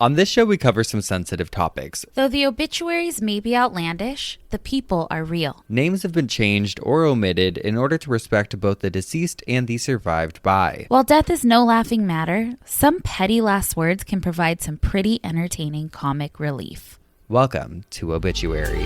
On this show, we cover some sensitive topics. Though the obituaries may be outlandish, the people are real. Names have been changed or omitted in order to respect both the deceased and the survived by. While death is no laughing matter, some petty last words can provide some pretty entertaining comic relief. Welcome to Obituary.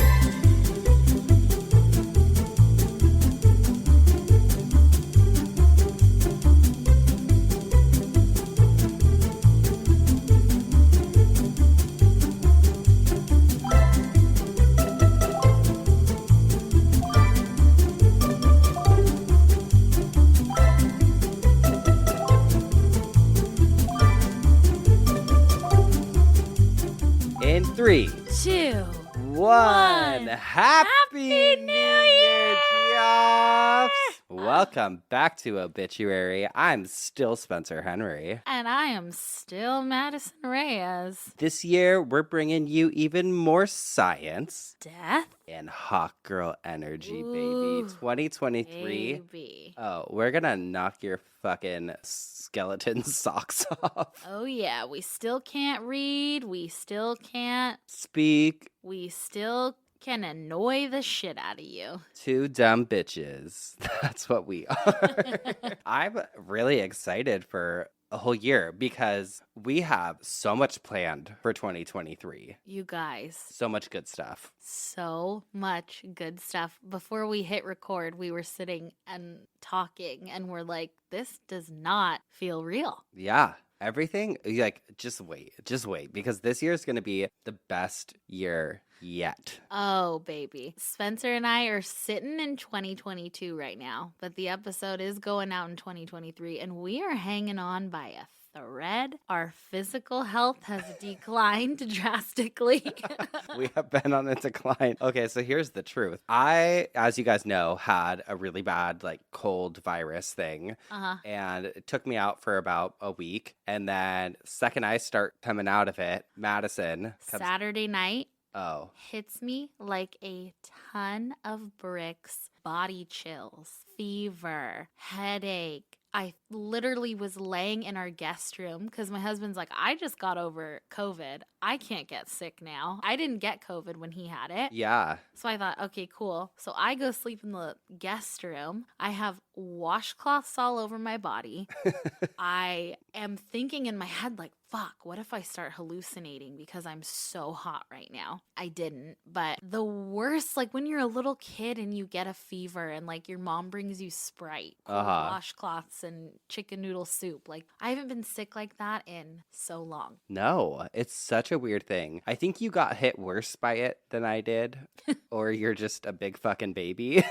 In 3, 2, 1. Happy New Year, Geoffs! Welcome back to Obituary. I'm still Spencer Henry. And I am still Madison Reyes. This year, we're bringing you even more science Death? and hot girl energy, Ooh, baby. 2023. Baby. Oh, we're gonna knock your fucking skeleton socks off. Oh yeah, we still can't read, we still can't, Speak. we still can annoy the shit out of you. Two dumb bitches. That's what we are. I'm really excited for a whole year because we have so much planned for 2023. You guys, So much good stuff. so much good stuff. Before we hit record, we were sitting and talking and we're like, this does not feel real. Yeah. Everything, like, just wait, because this year is going to be the best year yet. Oh, baby. Spencer and I are sitting in 2022 right now, but the episode is going out in 2023, and we are hanging on by a thread. Our physical health has declined drastically. We have been on a decline. Okay, so here's the truth. I, as you guys know, had a really bad, like, cold virus thing. And it took me out for about a week. And then second I start coming out of it, Madison comes. Saturday night Oh, hits me like a ton of bricks, body chills, fever, headache. I literally was laying in our guest room because my husband's like, I just got over COVID. I can't get sick now. I didn't get COVID when he had it. yeah. So I thought, okay, cool. So I go sleep in the guest room. I have washcloths all over my body. I am thinking in my head, like, fuck, what if I start hallucinating because I'm so hot right now? I didn't. But the worst, like when you're a little kid and you get a fever and like your mom brings you Sprite, cold washcloths and chicken noodle soup. Like I haven't been sick like that in so long. No, it's such a weird thing. I think you got hit worse by it than I did, or you're just a big fucking baby.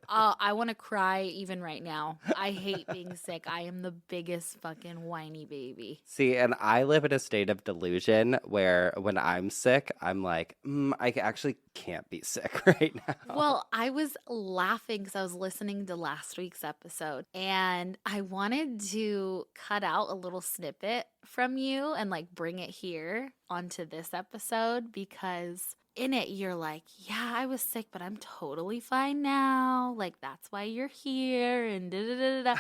I want to cry even right now. I hate being sick. I am the biggest fucking whiny baby. See, and I live in a state of delusion where when I'm sick, I'm like, I actually can't be sick right now. Well, I was laughing because I was listening to last week's episode and I wanted to cut out a little snippet from you and like bring it here onto this episode because in it you're like, yeah, I was sick, but I'm totally fine now. Like, that's why you're here and da-da-da-da-da.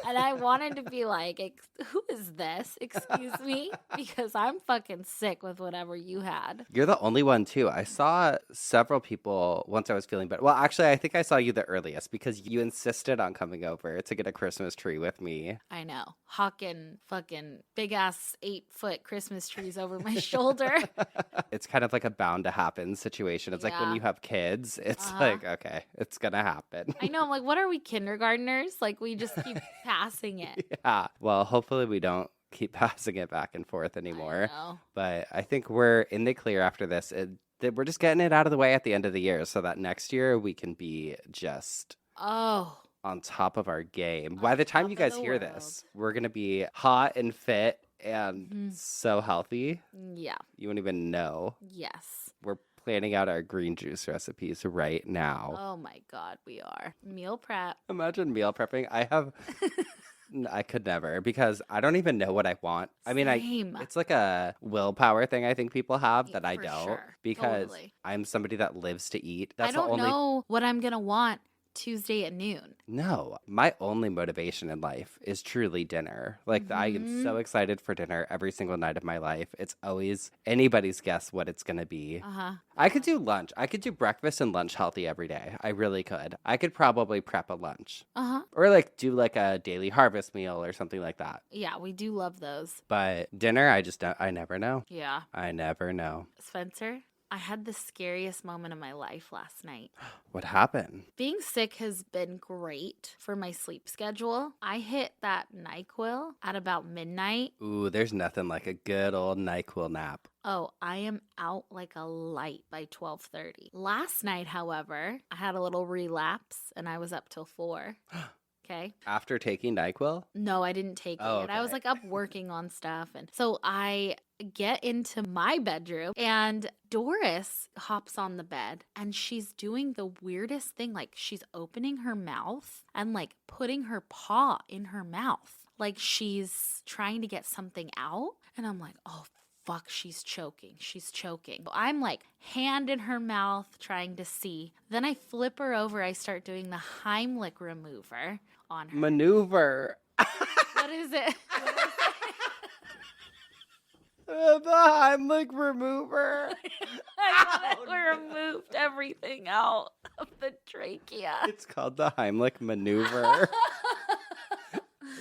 And I wanted to be like, who is this? Excuse me? Because I'm fucking sick with whatever you had. You're the only one, too. I saw several people once I was feeling better. Well, actually, I think I saw you the earliest because you insisted on coming over to get a Christmas tree with me. I know. Hawking fucking big-ass 8-foot Christmas trees over my shoulder. It's kind of like a bound to happen situation. It's like when you have kids, it's like, okay, it's gonna happen. I know. I'm like, what are we, kindergartners? Like, we just keep passing it. Yeah. Well, hopefully we don't keep passing it back and forth anymore. I know. But I think we're in the clear after this. We're just getting it out of the way at the end of the year so that next year we can be just on top of our game. By the time you guys hear this, we're going to be hot and fit and so healthy. Yeah. You won't even know. Yes. We're planning out our green juice recipes right now. Oh my God, we are. Meal prep. Imagine meal prepping. I could never because I don't even know what I want. I mean, Same. it's like a willpower thing I think people have that I For don't sure. because Totally. I'm somebody that lives to eat. I don't know what I'm going to want Tuesday at noon. No, my only motivation in life is truly dinner. Like, I am so excited for dinner every single night of my life. It's always anybody's guess what it's going to be. I could do lunch. I could do breakfast and lunch healthy every day. I really could. I could probably prep a lunch. Or like do like a daily harvest meal or something like that. Yeah, we do love those. But dinner, I never know. Yeah. I never know. Spencer, I had the scariest moment of my life last night. What happened? Being sick has been great for my sleep schedule. I hit that NyQuil at about midnight. Ooh, there's nothing like a good old NyQuil nap. Oh, I am out like a light by 12:30. Last night, however, I had a little relapse and I was up till 4. Okay. After taking NyQuil? No, I didn't take it. Okay. I was like up working on stuff. And so I get into my bedroom and Doris hops on the bed and she's doing the weirdest thing. Like she's opening her mouth and like putting her paw in her mouth. Like she's trying to get something out. And I'm like, oh, fuck, she's choking. She's choking. I'm like hand in her mouth trying to see. Then I flip her over. I start doing the Heimlich remover on her. Maneuver. What is it? The Heimlich remover. I thought we removed everything out of the trachea. It's called the Heimlich maneuver.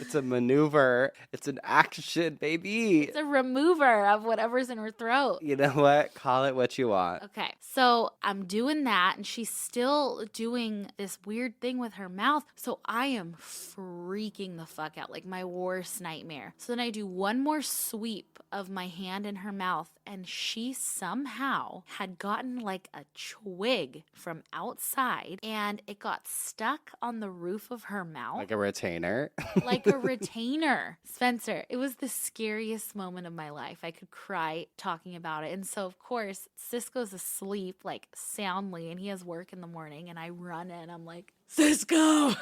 It's a maneuver. It's an action, baby. It's a remover of whatever's in her throat. You know what? Call it what you want. Okay, so I'm doing that, and she's still doing this weird thing with her mouth. So I am freaking the fuck out, like my worst nightmare. So then I do one more sweep of my hand in her mouth, and she somehow had gotten like a twig from outside, and it got stuck on the roof of her mouth. Like a retainer? Like a retainer. Spencer, it was the scariest moment of my life. I could cry talking about it. And so, of course, Cisco's asleep, like, soundly, and he has work in the morning, and I run in. I'm like, Cisco!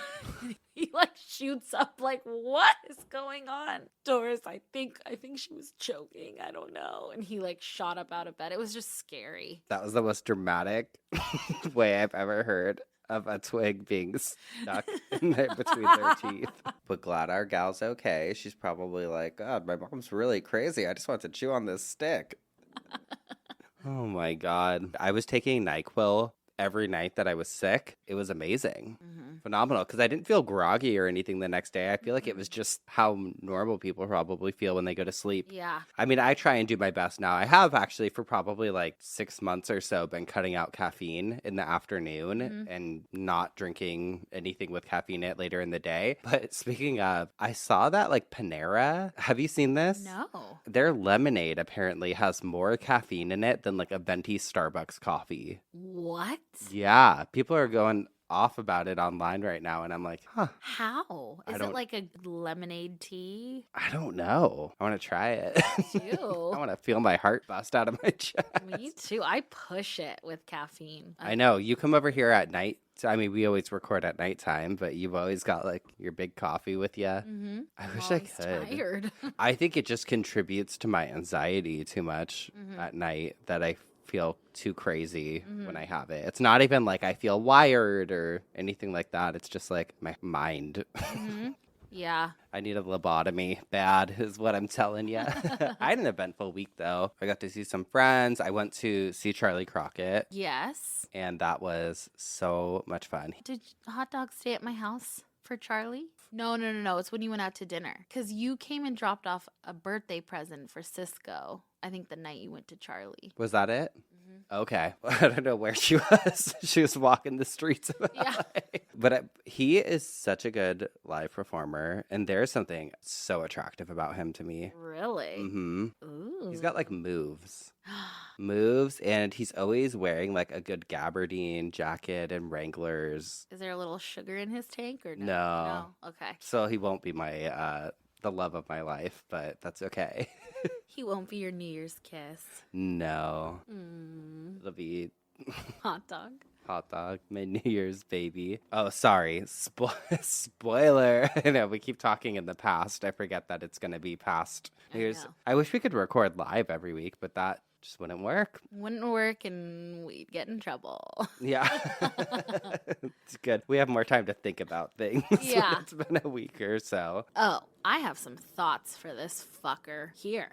He, like, shoots up, like, what is going on? Doris, I think she was choking. I don't know. And he, like, shot up out of bed. It was just scary. That was the most dramatic way I've ever heard of a twig being stuck in there between their teeth. But glad our gal's okay. She's probably like, God, my mom's really crazy. I just want to chew on this stick. Oh my God. I was taking NyQuil every night that I was sick. It was amazing. Phenomenal. Because I didn't feel groggy or anything the next day. I feel like it was just how normal people probably feel when they go to sleep. Yeah. I mean, I try and do my best now. I have actually for probably like 6 months or so been cutting out caffeine in the afternoon and not drinking anything with caffeine it later in the day. But speaking of, I saw that like Panera. Have you seen this? No. Their lemonade apparently has more caffeine in it than like a venti Starbucks coffee. What? Yeah. People are going off about it online right now, and I'm like, huh. How? Is it like a lemonade tea? I don't know. I want to try it. Me too. I want to feel my heart bust out of my chest. Me too. I push it with caffeine. I know. You come over here at night. So, I mean, we always record at nighttime, but you've always got like your big coffee with you. I wish I could. Tired. I think it just contributes to my anxiety too much at night that I feel too crazy when I have it. It's not even like I feel wired or anything like that. It's just like my mind. Yeah. I need a lobotomy. Bad is what I'm telling you. I had an eventful week, though. I got to see some friends. I went to see Charlie Crockett. Yes. And that was so much fun. Did Hot Dog stay at my house for Charlie? No. It's when you went out to dinner. Because you came and dropped off a birthday present for Cisco. I think the night you went to Charlie. Was that it? Okay. I don't know where she was. She was walking the streets of LA. But he is such a good live performer. And there's something so attractive about him to me. Really? Ooh. He's got like moves. And he's always wearing like a good gabardine jacket and Wranglers. Is there a little sugar in his tank or no? No. Okay. So he won't be my the love of my life, but that's okay. He won't be your New Year's kiss. No. It'll be Hot Dog. Hot dog, my New Year's baby. Oh, sorry. Spoiler. I know, we keep talking in the past. I forget that it's going to be past New Year's. I wish we could record live every week, but that just wouldn't work. Wouldn't work, and we'd get in trouble. Yeah. It's good. We have more time to think about things. Yeah. It's been a week or so. Oh, I have some thoughts for this fucker here.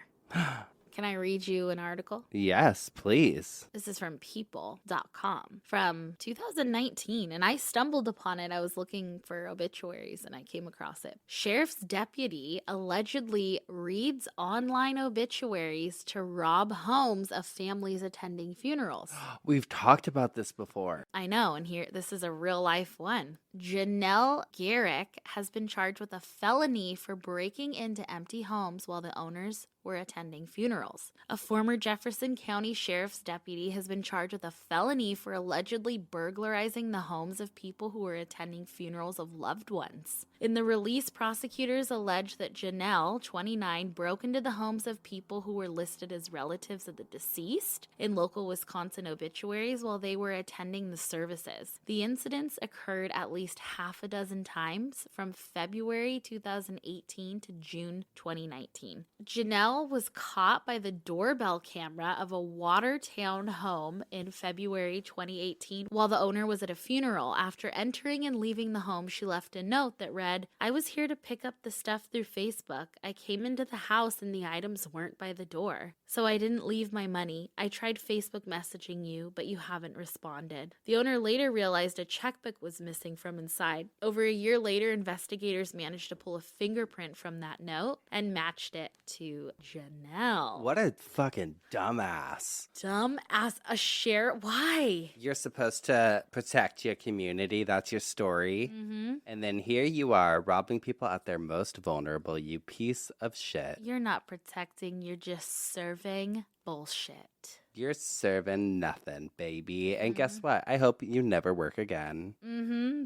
Can I read you an article? Yes, please. This is from people.com from 2019, and I stumbled upon it. I was looking for obituaries, and I came across it. Sheriff's deputy allegedly reads online obituaries to rob homes of families attending funerals. We've talked about this before. I know, and here, this is a real-life one. Janelle Garrick has been charged with a felony for breaking into empty homes while the owners were attending funerals. A former Jefferson County Sheriff's deputy has been charged with a felony for allegedly burglarizing the homes of people who were attending funerals of loved ones. In the release, prosecutors allege that Janelle, 29, broke into the homes of people who were listed as relatives of the deceased in local Wisconsin obituaries while they were attending the services. The incidents occurred at least half a dozen times from February 2018 to June 2019. Janelle was caught by the doorbell camera of a Watertown home in February 2018 while the owner was at a funeral. After entering and leaving the home, she left a note that read, "I was here to pick up the stuff through Facebook. I came into the house and the items weren't by the door. So I didn't leave my money. I tried Facebook messaging you, but you haven't responded." The owner later realized a checkbook was missing from inside. Over a year later, investigators managed to pull a fingerprint from that note and matched it to Janelle. What a fucking dumbass. Dumbass. A share? Why? You're supposed to protect your community. That's your story. Mm-hmm. And then here you are robbing people at their most vulnerable, you piece of shit. You're not protecting, you're just serving bullshit. You're serving nothing, baby. And guess what? I hope you never work again.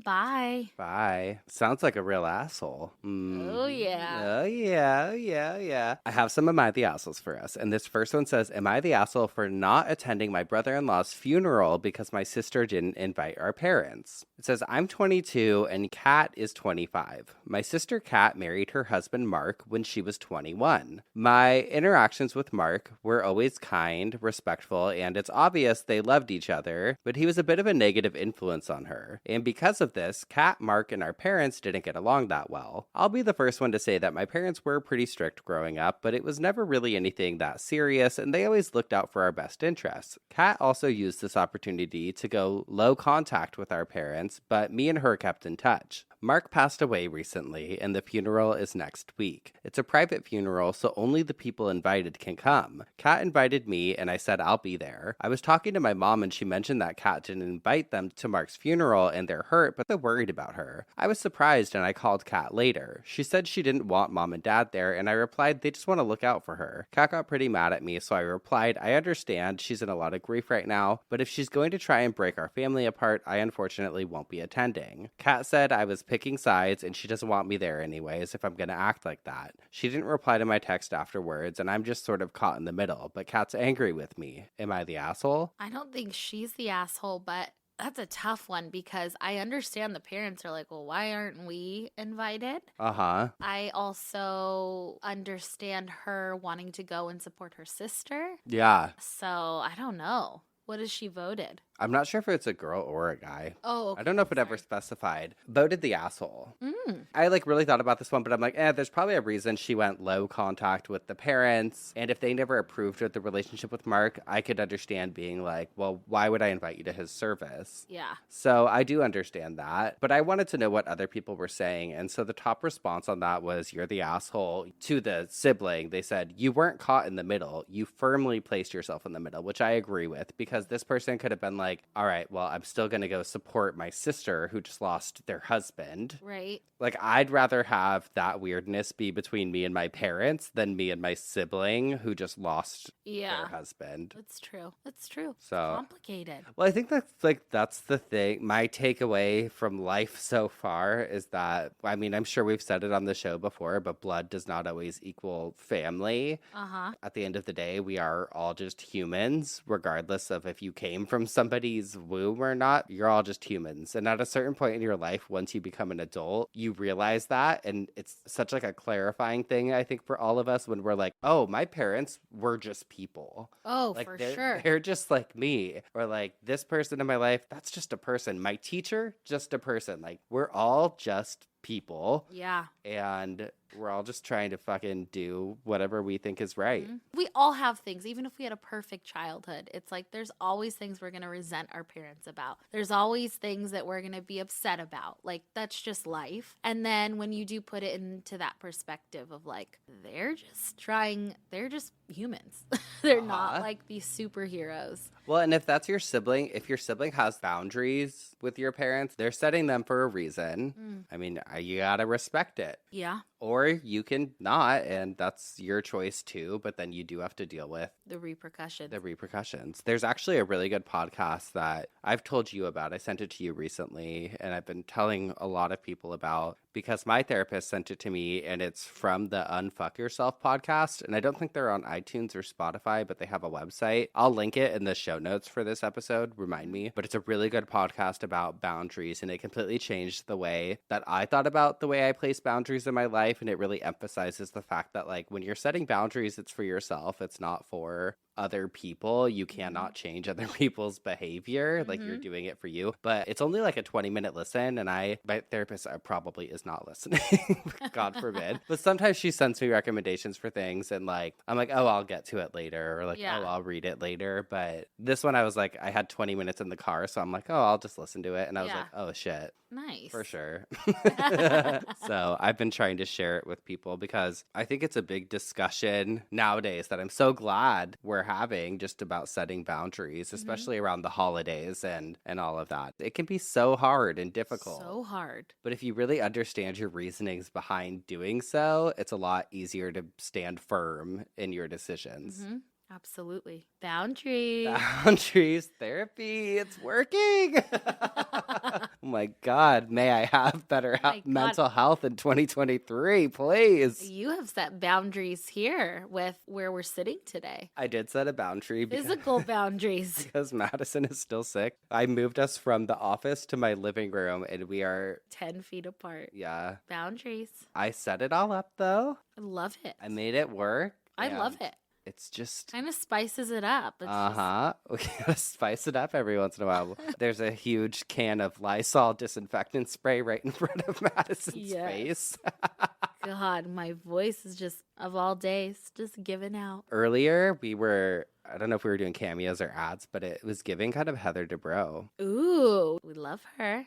Bye. Bye. Sounds like a real asshole. Oh, yeah. Oh, yeah. Oh, yeah. Yeah. I have some Am I the Assholes for us. And this first one says, Am I the asshole for not attending my brother-in-law's funeral because my sister didn't invite our parents? It says, I'm 22 and Kat is 25. My sister Kat married her husband Mark when she was 21. My interactions with Mark were always kind, respectful, and it's obvious they loved each other, but he was a bit of a negative influence on her. And because of this, Kat, Mark, and our parents didn't get along that well. I'll be the first one to say that my parents were pretty strict growing up, but it was never really anything that serious, and they always looked out for our best interests. Kat also used this opportunity to go low contact with our parents, but me and her kept in touch. Mark passed away recently, and the funeral is next week. It's a private funeral, so only the people invited can come. Kat invited me, and I said I'll be there. I was talking to my mom, and she mentioned that Kat didn't invite them to Mark's funeral, and they're hurt, but they're worried about her. I was surprised, and I called Kat later. She said she didn't want mom and dad there, and I replied they just want to look out for her. Kat got pretty mad at me, so I replied, I understand she's in a lot of grief right now, but if she's going to try and break our family apart, I unfortunately won't be attending. Kat said I was picking sides, and she doesn't want me there anyways if I'm going to act like that. She didn't reply to my text afterwards, and I'm just sort of caught in the middle, but Kat's angry with me. Am I the asshole? I don't think she's the asshole, but that's a tough one because I understand the parents are like, well, why aren't we invited? Uh-huh. I also understand her wanting to go and support her sister. Yeah. So I don't know. What has she voted? I'm not sure if it's a girl or a guy. Oh, okay. I don't know if it ever specified. Voted the asshole. I really thought about this one, but I'm like, there's probably a reason she went low contact with the parents. And if they never approved of the relationship with Mark, I could understand being like, well, why would I invite you to his service? Yeah. So I do understand that. But I wanted to know what other people were saying. And so the top response on that was, you're the asshole. To the sibling, they said, you weren't caught in the middle. You firmly placed yourself in the middle, which I agree with, because this person could have been like, all right, well, I'm still going to go support my sister who just lost their husband. Right. Like, I'd rather have that weirdness be between me and my parents than me and my sibling who just lost their husband. That's true. That's true. So complicated. Well, I think that's the thing. My takeaway from life so far is that, I mean, I'm sure we've said it on the show before, but blood does not always equal family. Uh-huh. At the end of the day, we are all just humans, regardless of if you came from somebody somebody's womb or not, you're all just humans. And at a certain point in your life, once you become an adult, you realize that. And it's such like a clarifying thing, I think, for all of us when we're like, oh, my parents were just people. Oh, Like for sure. they're just like me. Or like this person in my life, that's just a person. My teacher, just a person. Like we're all just people. Yeah. And we're all just trying to fucking do whatever we think is right. Mm-hmm. We all have things, even if we had a perfect childhood. It's like there's always things we're going to resent our parents about. There's always things that we're going to be upset about. Like, that's just life. And then when you do put it into that perspective of like, they're just humans. They're not like these superheroes. Well, and if that's your sibling, if your sibling has boundaries with your parents, they're setting them for a reason. I mean, you gotta respect it. Yeah. Or you can not, and that's your choice too, but then you do have to deal with the repercussions. There's actually a really good podcast that I've told you about. I sent it to you recently, and I've been telling a lot of people about because my therapist sent it to me, and it's from the Unfuck Yourself podcast. And I don't think they're on iTunes or Spotify, but they have a website. I'll link it in the show notes for this episode. Remind me. But it's a really good podcast about boundaries, and it completely changed the way that I thought about the way I place boundaries in my life. And it really emphasizes the fact that, like, when you're setting boundaries, it's for yourself. It's not for other people. You cannot change other people's behavior. Like, you're doing it for you. But it's only like a 20-minute listen, and my therapist probably is not listening. God forbid. But sometimes she sends me recommendations for things, and like I'm like, oh, I'll get to it later, or like, oh, I'll read it later. But this one, I was like, I had 20 minutes in the car, so I'm like, oh, I'll just listen to it. And I was like, oh shit. Nice. For sure. So I've been trying to share it with people because I think it's a big discussion nowadays that I'm so glad we're having just about setting boundaries, especially around the holidays and all of that. It can be so hard and difficult. So hard. But if you really understand your reasonings behind doing so, it's a lot easier to stand firm in your decisions. Absolutely. Boundaries. Boundaries, therapy, it's working. Oh my God, may I have better mental health in 2023, please. You have set boundaries here with where we're sitting today. I did set a boundary. Physical boundaries. Because Madison is still sick. I moved us from the office to my living room, and we are 10 feet apart. Yeah. Boundaries. I set it all up, though. I love it. I made it work. I love it. It's just kind of spices it up. We gotta spice it up every once in a while. There's a huge can of Lysol disinfectant spray right in front of Madison's face. God, my voice is just, of all days, just giving out. Earlier, I don't know if we were doing cameos or ads, but it was giving kind of Heather Dubrow. Ooh, we love her.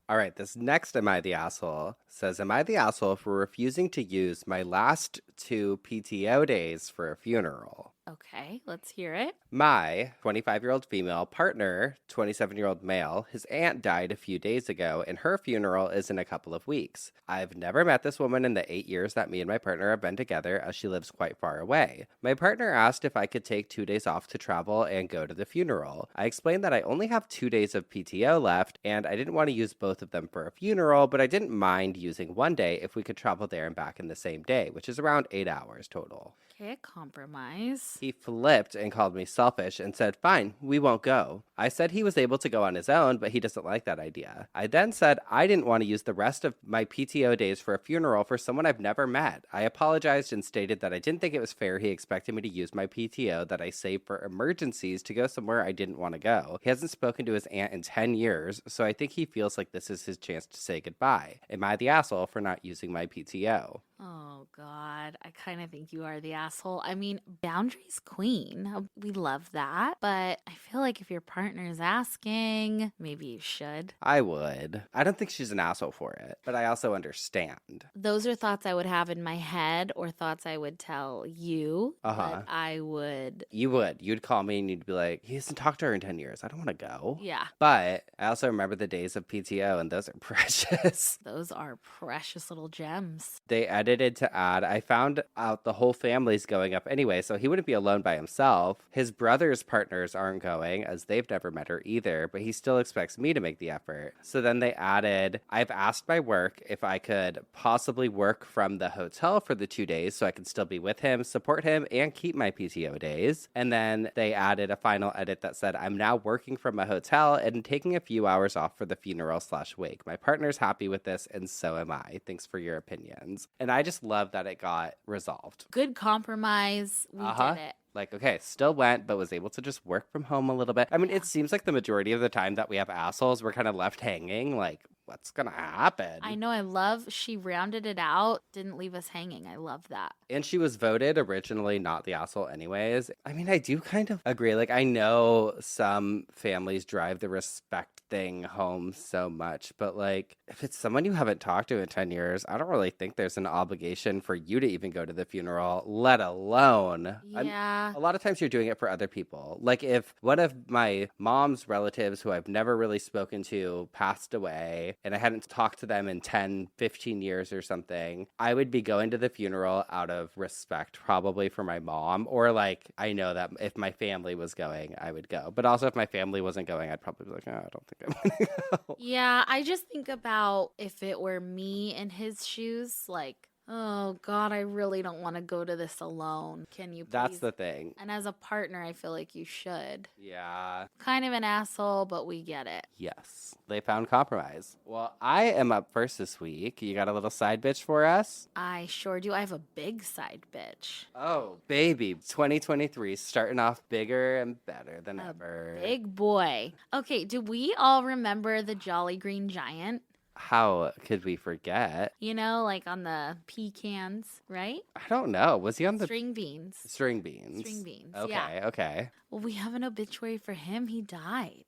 All right, this next Am I the Asshole says, am I the asshole for refusing to use my last 2 PTO days for a funeral? Okay, let's hear it. My 25-year-old female partner, 27-year-old male, his aunt died a few days ago, and her funeral is in a couple of weeks. I've never met this woman in the 8 years that me and my partner have been together, as she lives quite far away. My partner asked if I could take 2 days off to travel and go to the funeral. I explained that I only have 2 days of PTO left, and I didn't want to use both of them for a funeral, but I didn't mind using 1 day if we could travel there and back in the same day, which is around 8 hours total. Okay, compromise. He flipped and called me selfish and said, fine, we won't go. I said he was able to go on his own, but he doesn't like that idea. I then said I didn't want to use the rest of my PTO days for a funeral for someone I've never met. I apologized and stated that I didn't think it was fair he expected me to use my PTO that I saved for emergencies to go somewhere I didn't want to go. He hasn't spoken to his aunt in 10 years, so I think he feels like this is his chance to say goodbye. Am I the asshole for not using my PTO? Oh, God. I kind of think you are the asshole. I mean, boundaries queen. We love that. But I feel like if your partner is asking, maybe you should. I would. I don't think she's an asshole for it, but I also understand. Those are thoughts I would have in my head or thoughts I would tell you. But I would. You would. You'd call me and you'd be like, he hasn't talked to her in 10 years. I don't want to go. Yeah. But I also remember the days of PTO, and those are precious. Those are precious little gems. They edited to add, I found out the whole family's going up anyway, so he wouldn't be alone by himself. His brother's partners aren't going, as they've ever met her either, but he still expects me to make the effort. So then they added, I've asked my work if I could possibly work from the hotel for the 2 days so I can still be with him, support him, and keep my PTO days. And then they added a final edit that said, I'm now working from a hotel and taking a few hours off for the funeral/wake. My partner's happy with this, and so am I. Thanks for your opinions. And I just love that it got resolved. Good compromise. We did it. Like, okay, still went, but was able to just work from home a little bit. I mean, it seems like the majority of the time that we have assholes, we're kind of left hanging. Like, what's going to happen? I know. She rounded it out, didn't leave us hanging. I love that. And she was voted originally not the asshole anyways. I mean, I do kind of agree. Like, I know some families drive the respect thing home so much, but like, if it's someone you haven't talked to in 10 years, I don't really think there's an obligation for you to even go to the funeral, let alone. Yeah. A lot of times you're doing it for other people. Like if one of my mom's relatives who I've never really spoken to passed away and I hadn't talked to them in 10, 15 years or something, I would be going to the funeral out of respect probably for my mom, or like I know that if my family was going, I would go. But also if my family wasn't going, I'd probably be like, oh, I don't think I'm going to go. Yeah, I just think about if it were me in his shoes, like, oh, God, I really don't want to go to this alone. Can you please? That's the thing. And as a partner, I feel like you should. Yeah. Kind of an asshole, but we get it. Yes. They found compromise. Well, I am up first this week. You got a little side bitch for us? I sure do. I have a big side bitch. Oh, baby. 2023 starting off bigger and better than ever. Big boy. Okay, do we all remember the Jolly Green Giant? How could we forget? You know, like on the pecans, right? I don't know. Was he on the string beans? String beans. String beans. Okay, yeah. Okay. Well, we have an obituary for him. He died.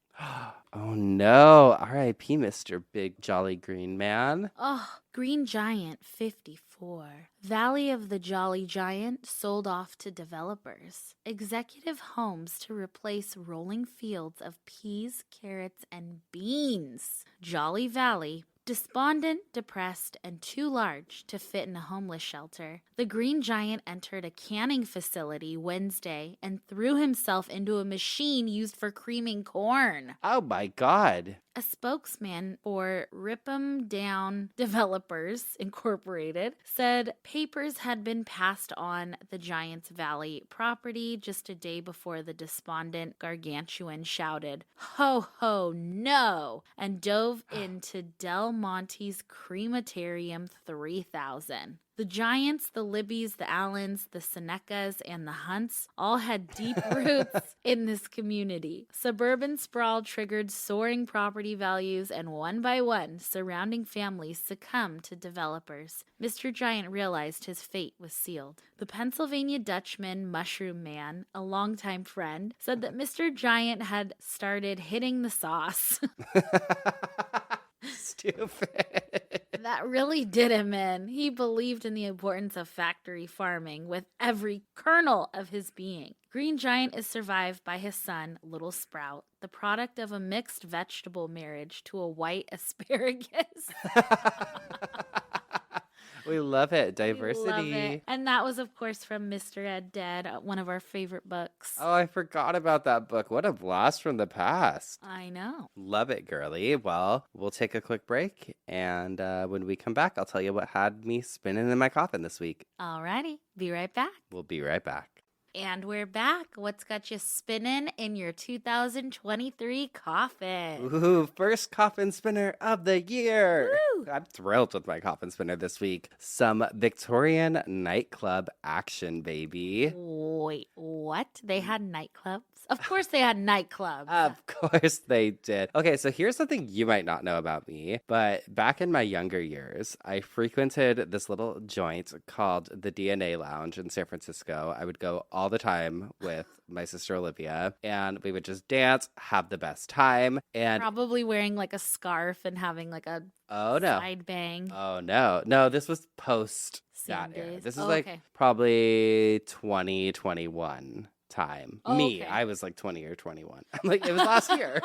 Oh no. R.I.P. Mr. Big Jolly Green Man. Oh, Green Giant 54. Valley of the Jolly Giant sold off to developers. Executive homes to replace rolling fields of peas, carrots, and beans. Jolly Valley. Despondent, depressed, and too large to fit in a homeless shelter, the Green Giant entered a canning facility Wednesday and threw himself into a machine used for creaming corn. Oh my God. A spokesman for Rip 'em Down Developers Incorporated said papers had been passed on the Giants Valley property just a day before the despondent gargantuan shouted, "Ho, ho, no!" and dove into Del Monte's Crematorium 3000. The Giants, the Libbies, the Allens, the Senecas, and the Hunts all had deep roots in this community. Suburban sprawl triggered soaring property values, and one by one, surrounding families succumbed to developers. Mr. Giant realized his fate was sealed. The Pennsylvania Dutchman Mushroom Man, a longtime friend, said that Mr. Giant had started hitting the sauce. Stupid. That really did him in. He believed in the importance of factory farming with every kernel of his being. Green Giant is survived by his son, Little Sprout, the product of a mixed vegetable marriage to a white asparagus. We love it. Diversity. We love it. And that was, of course, from Mr. Ed Dead, one of our favorite books. Oh, I forgot about that book. What a blast from the past. I know. Love it, girly. Well, we'll take a quick break. And when we come back, I'll tell you what had me spinning in my coffin this week. Alrighty. Be right back. We'll be right back. And we're back. What's got you spinning in your 2023 coffin? Ooh, first coffin spinner of the year. Woo! I'm thrilled with my coffin spinner this week. Some Victorian nightclub action, baby. Wait, what? They had nightclubs? Of course they had nightclubs. Of course they did. Okay, so here's something you might not know about me, but back in my younger years, I frequented this little joint called the DNA Lounge in San Francisco. I would go all the time with my sister Olivia, and we would just dance, have the best time, and probably wearing like a scarf and having like a side bang. Oh no, this was post that era. This is probably 2021 time. Me, I was like 20 or 21. I'm like, it was last year.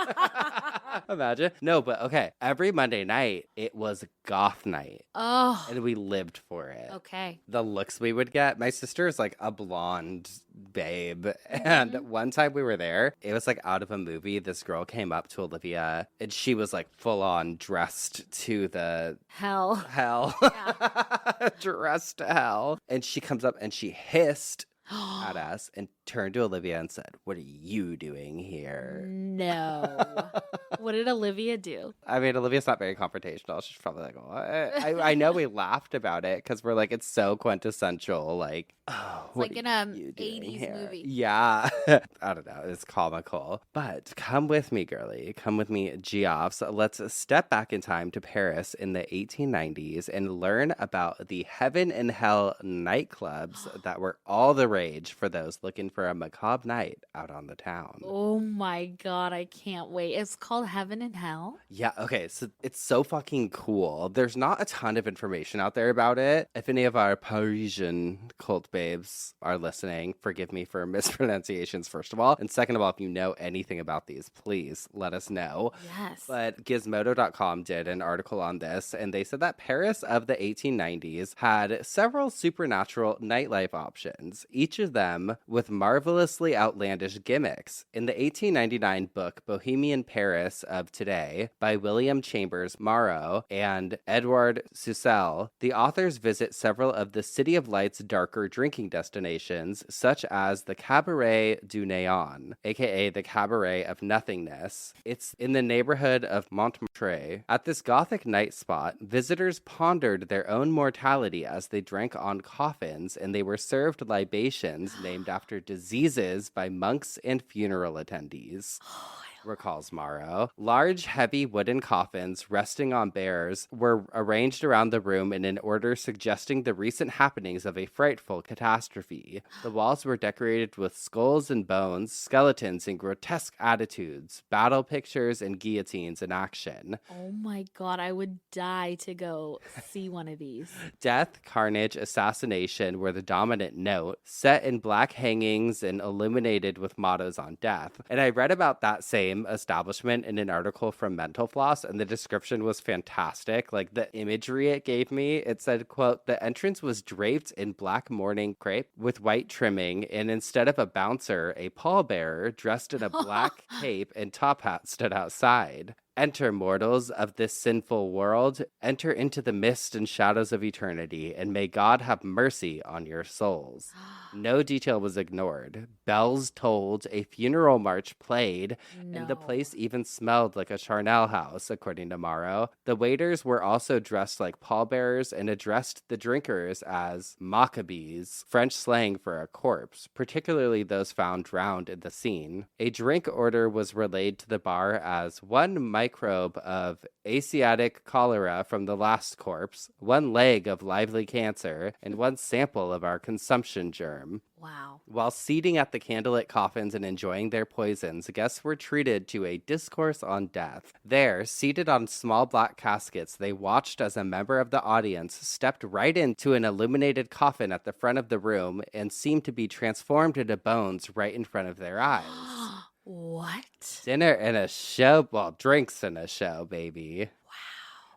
Imagine. No, but okay. Every Monday night, it was goth night. Oh. And we lived for it. Okay. The looks we would get. My sister is like a blonde babe. And one time we were there, it was like out of a movie. This girl came up to Olivia and she was like full on dressed to the hell. Yeah. Dressed to hell. And she comes up and she hissed at us and turned to Olivia and said, "What are you doing here?" No. What did Olivia do? I mean, Olivia's not very confrontational. She's probably like, "What?" I know we laughed about it because we're like, it's so quintessential. Like, oh, it's like in a 80s movie. Yeah. I don't know. It's comical. But come with me, girly. Come with me, Geoffs. Let's step back in time to Paris in the 1890s and learn about the heaven and hell nightclubs that were all the rage for those looking for a macabre night out on the town. Oh my God, I can't wait. It's called Heaven and Hell? Yeah, okay, so it's so fucking cool. There's not a ton of information out there about it. If any of our Parisian cult babes are listening, forgive me for mispronunciations, first of all. And second of all, if you know anything about these, please let us know. Yes. But Gizmodo.com did an article on this, and they said that Paris of the 1890s had several supernatural nightlife options, each of them with marvelously outlandish gimmicks. In the 1899 book Bohemian Paris of Today by William Chambers Morrow and Edouard Soussel, the authors visit several of the City of Light's darker drinking destinations, such as the Cabaret du Néant, aka the Cabaret of Nothingness. It's in the neighborhood of Montmartre. At this gothic night spot, visitors pondered their own mortality as they drank on coffins, and they were served libations named after diseases by monks and funeral attendees. Recalls Morrow. Large, heavy wooden coffins resting on bears were arranged around the room in an order suggesting the recent happenings of a frightful catastrophe. The walls were decorated with skulls and bones, skeletons in grotesque attitudes, battle pictures, and guillotines in action. Oh my God, I would die to go see one of these. Death, carnage, assassination were the dominant note, set in black hangings and illuminated with mottos on death. And I read about that same establishment in an article from Mental Floss, and the description was fantastic. Like, the imagery it gave me, it said, quote, "The entrance was draped in black mourning crepe with white trimming, and instead of a bouncer, a pallbearer dressed in a black cape and top hat stood outside. Enter, mortals of this sinful world. Enter into the mist and shadows of eternity, and may God have mercy on your souls." No detail was ignored. Bells tolled, a funeral march played, and the place even smelled like a charnel house, according to Morrow. The waiters were also dressed like pallbearers and addressed the drinkers as macabres, French slang for a corpse, particularly those found drowned in the scene. A drink order was relayed to the bar as 1 microbe of Asiatic cholera from the last corpse, 1 leg of lively cancer, and 1 sample of our consumption germ. Wow. While seating at the candlelit coffins and enjoying their poisons, guests were treated to a discourse on death. There, seated on small black caskets, they watched as a member of the audience stepped right into an illuminated coffin at the front of the room and seemed to be transformed into bones right in front of their eyes. What? Dinner and a show, well, drinks and a show, baby.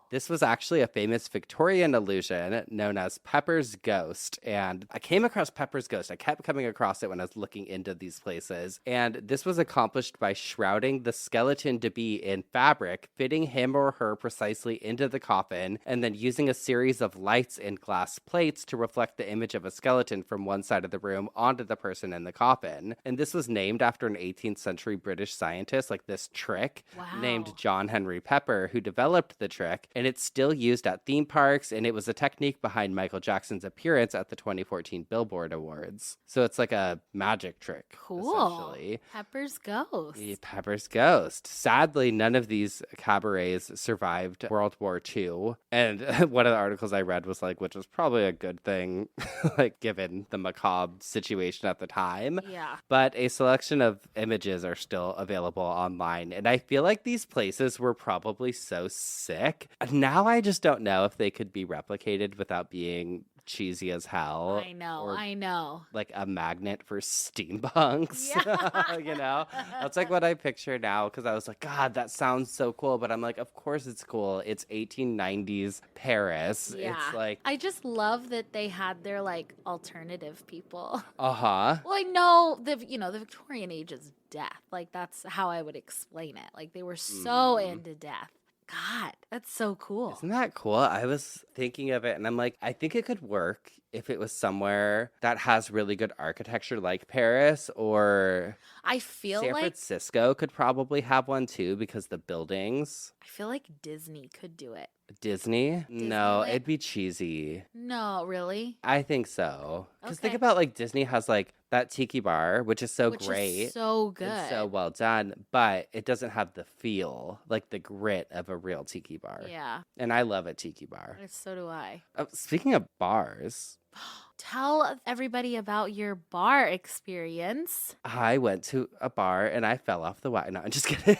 This was actually a famous Victorian illusion known as Pepper's Ghost. And I came across Pepper's Ghost. I kept coming across it when I was looking into these places. And this was accomplished by shrouding the skeleton to be in fabric, fitting him or her precisely into the coffin, and then using a series of lights and glass plates to reflect the image of a skeleton from one side of the room onto the person in the coffin. And this was named after an 18th century British scientist, like this trick, named John Henry Pepper, who developed the trick. And it's still used at theme parks, and it was a technique behind Michael Jackson's appearance at the 2014 Billboard Awards. So it's like a magic trick, essentially. Pepper's Ghost. Yeah, Pepper's Ghost. Sadly, none of these cabarets survived World War II. And one of the articles I read was like, which was probably a good thing, like given the macabre situation at the time. Yeah. But a selection of images are still available online. And I feel like these places were probably so sick. Now I just don't know if they could be replicated without being cheesy as hell. I know, or I know. like a magnet for steampunks. Yeah. You know, that's like what I picture now because I was like, God, that sounds so cool. But I'm like, of course it's cool. It's 1890s Paris. Yeah. It's like, I just love that they had their like alternative people. uh-huh. Well, I know the Victorian age is death. Like that's how I would explain it. Like they were so into death. God, that's so cool. Isn't that cool? I was thinking of it and I'm like, I think it could work if it was somewhere that has really good architecture like Paris, or I feel San like Francisco could probably have one too because the buildings. I feel like Disney could do it. Disney? No, Disneyland? it'd be cheesy. No, really? I think so. Because think Okay. about like Disney has like that tiki bar, which is so Which great. is so good. And so well done, but it doesn't have the feel, like the grit of a real tiki bar. Yeah, And I love a tiki bar. so do I. Oh, speaking of bars, Tell everybody about your bar experience. I went to a bar and I fell off the wagon. No, I'm just kidding.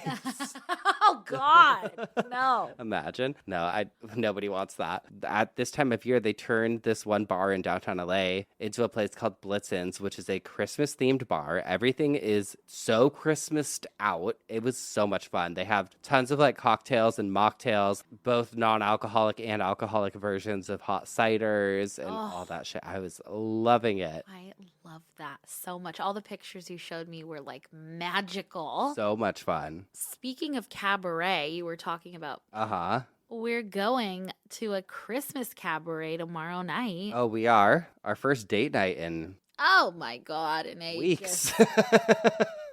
Oh God, no. Imagine. No, nobody wants that. At this time of year, they turned this one bar in downtown LA into a place called Blitzen's, which is a Christmas themed bar. Everything is so Christmased out. It was so much fun. They have tons of like cocktails and mocktails, both non-alcoholic and alcoholic versions of hot ciders and all that shit. I was loving it. I love that so much. All the pictures you showed me were like magical. So much fun. Speaking of cabaret, you were talking about. Uh-huh. We're going to a Christmas cabaret tomorrow night. Oh, we are. Our first date night in Oh my God, in ages. weeks.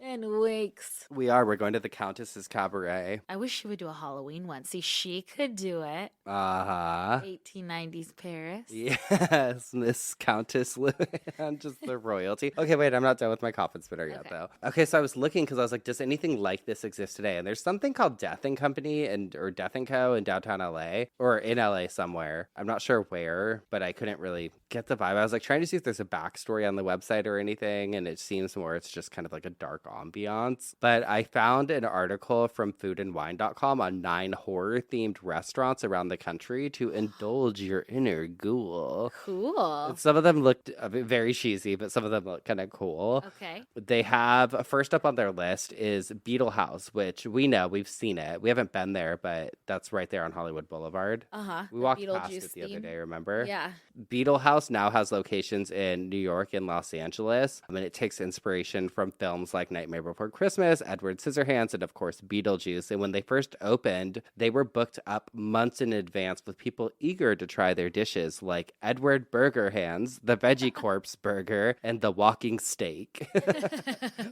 In weeks. We are. We're going to the Countess's Cabaret. I wish she would do a Halloween one. See, she could do it. Uh-huh. 1890s Paris. Yes, Miss Countess Luann, just the royalty. Okay, wait, I'm not done with my coffin spinner yet, Okay. though. Okay, so I was looking because I was like, does anything like this exist today? And there's something called Death and Company or Death and Co. in downtown LA, or in LA somewhere. I'm not sure where, but I couldn't really get the vibe. I was like trying to see if there's a backstory on the website or anything, and it seems more it's just kind of like a dark ambiance. But I found an article from foodandwine.com on 9 horror-themed restaurants around the country to indulge your inner ghoul. Cool. Some of them looked very cheesy, but some of them look kind of cool. Okay. They have, first up on their list is Beetle House, which we know, we've seen it. We haven't been there, but that's right there on Hollywood Boulevard. Uh-huh. We walked past it the other day, remember? Yeah. Beetle House now has locations in New York and Los Angeles. I mean, it takes inspiration from films like Nightmare Before Christmas, Edward Scissorhands, and of course, Beetlejuice. And when they first opened, they were booked up months in advance with people eager to try their dishes like Edward Burger Hands, the Veggie Corpse Burger, and the Walking Steak.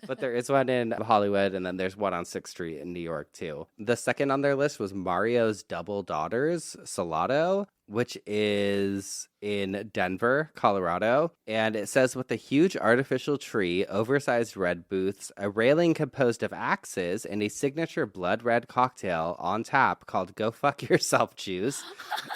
But there is one in Hollywood, and then there's one on 6th Street in New York, too. The second on their list was Mario's Double Daughters, Salado, which is in Denver, Colorado. And it says, with a huge artificial tree, oversized red booths, a railing composed of axes, and a signature blood red cocktail on tap called Go Fuck Yourself Juice.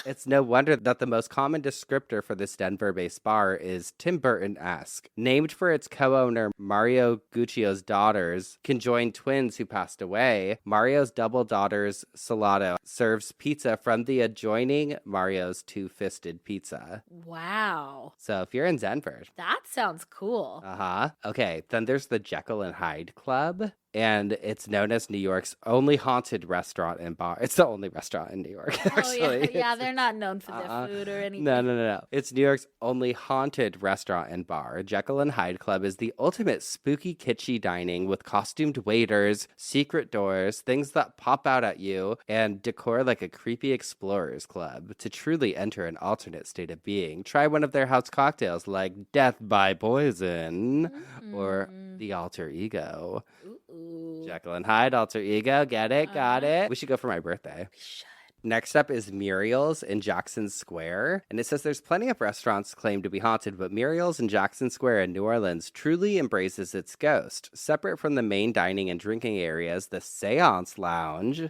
It's no wonder that the most common descriptor for this Denver-based bar is Tim Burton-esque. Named for its co-owner Mario Guccio's daughters, conjoined twins who passed away, Mario's Double Daughters Salado serves pizza from the adjoining Mario's Two-Fisted Pizza. Wow. So if you're in Denver. That sounds cool. Uh-huh. Okay, then there's the Jekyll and Hyde Club. And it's known as New York's only haunted restaurant and bar. It's the only restaurant in New York, actually. Oh, yeah. Yeah, they're not known for their food or anything. No. It's New York's only haunted restaurant and bar. Jekyll and Hyde Club is the ultimate spooky, kitschy dining with costumed waiters, secret doors, things that pop out at you, and decor like a creepy explorer's club. To truly enter an alternate state of being, try one of their house cocktails like Death by Poison or The Alter Ego. Ooh. Jekyll and Hyde, Alter Ego. Get it? Got it? We should go for my birthday. We should. Next up is Muriel's in Jackson Square. And it says there's plenty of restaurants claimed to be haunted, but Muriel's in Jackson Square in New Orleans truly embraces its ghost. Separate from the main dining and drinking areas, the Seance Lounge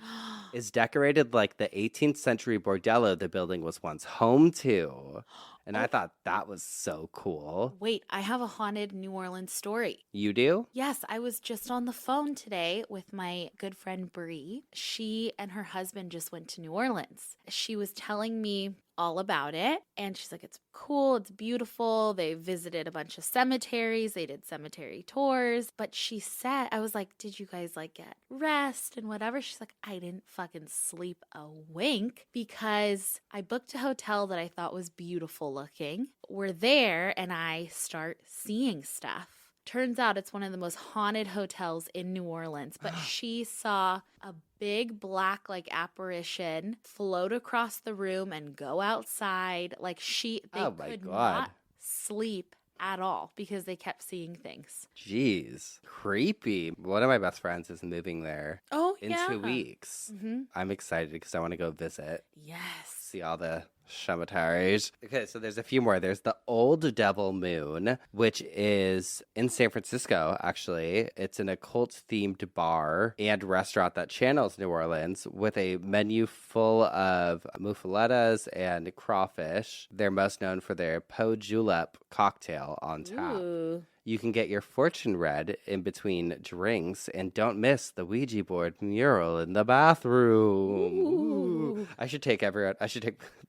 is decorated like the 18th century bordello the building was once home to. And I thought that was so cool. Wait, I have a haunted New Orleans story. You do? Yes, I was just on the phone today with my good friend Bree. She and her husband just went to New Orleans. She was telling me all about it. And she's like, it's cool. It's beautiful. They visited a bunch of cemeteries. They did cemetery tours. But she said, I was like, did you guys like get rest and whatever? She's like, I didn't fucking sleep a wink because I booked a hotel that I thought was beautiful looking. We're there and I start seeing stuff. Turns out it's one of the most haunted hotels in New Orleans, but she saw a big black like apparition float across the room and go outside. Like they could not sleep at all because they kept seeing things. Jeez. Creepy. One of my best friends is moving there in 2 weeks. Mm-hmm. I'm excited because I want to go visit. Yes. See all the cemeteries. Okay, so there's a few more. There's the Old Devil Moon, which is in San Francisco, actually. It's an occult-themed bar and restaurant that channels New Orleans with a menu full of muffulettas and crawfish. They're most known for their Pot Julep cocktail on tap. Ooh. You can get your fortune read in between drinks, and don't miss the Ouija board mural in the bathroom. Ooh. I should take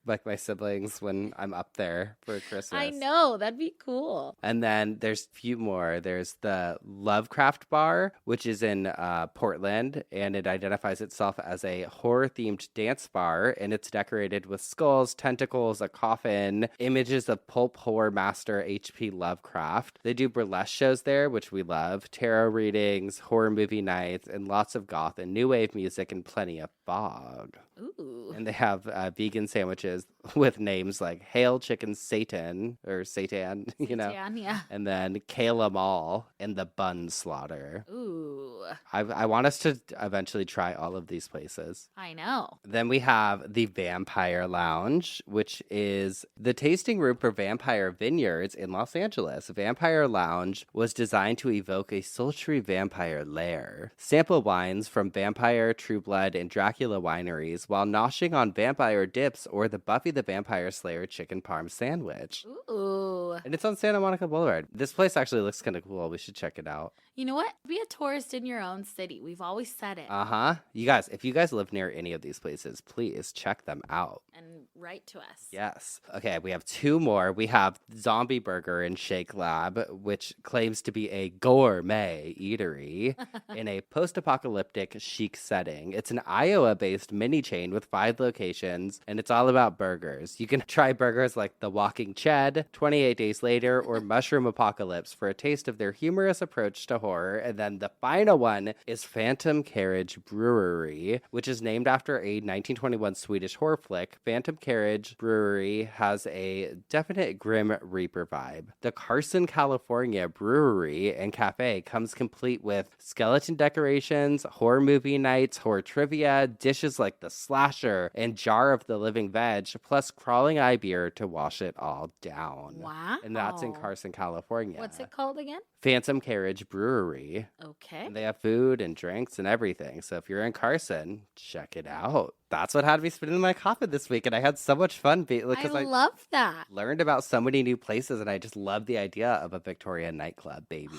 like my siblings when I'm up there for Christmas. I know, that'd be cool. And then there's a few more. There's the Lovecraft Bar, which is in Portland, and it identifies itself as a horror-themed dance bar, and it's decorated with skulls, tentacles, a coffin, images of pulp horror master H.P. Lovecraft. They do burlesque shows there, which we love, tarot readings, horror movie nights, and lots of goth and new wave music and plenty of fog. Ooh. And they have vegan sandwiches with names like Hail Chicken Satan or Satan, you know. Satan, yeah. And then Kayla Mall and the Bun Slaughter. Ooh. I want us to eventually try all of these places. I know. Then we have the Vampire Lounge, which is the tasting room for Vampire Vineyards in Los Angeles. Vampire Lounge was designed to evoke a sultry vampire lair. Sample wines from Vampire, True Blood, and Dracula wineries while noshing on vampire dips or the Buffy the Vampire Slayer chicken parm sandwich. Ooh. And it's on Santa Monica Boulevard. This place actually looks kind of cool. We should check it out. You know what? Be a tourist in your own city. We've always said it. Uh-huh. You guys, if you guys live near any of these places, please check them out. And write to us. Yes. Okay, we have 2 more. We have Zombie Burger and Shake Lab, which claims to be a gourmet eatery in a post-apocalyptic chic setting. It's an Iowa-based mini chain with 5 locations, and it's all about burgers. You can try burgers like The Walking Ched, 28 Days Later, or Mushroom Apocalypse for a taste of their humorous approach to horror. And then the final one is Phantom Carriage Brewery, which is named after a 1921 Swedish horror flick. Phantom Carriage Brewery has a definite Grim Reaper vibe. The Carson, California brewery and cafe comes complete with skeleton decorations, horror movie nights, horror trivia, dishes like the Slasher, and Jar of the Living Veg, plus crawling eye beer to wash it all down. Wow. And that's in Carson, California. What's it called again? Phantom Carriage Brewery. Okay. And they have food and drinks and everything. So if you're in Carson, check it out. That's what had me spinning my coffin this week. And I had so much fun because I love that. Learned about so many new places. And I just love the idea of a Victorian nightclub, baby.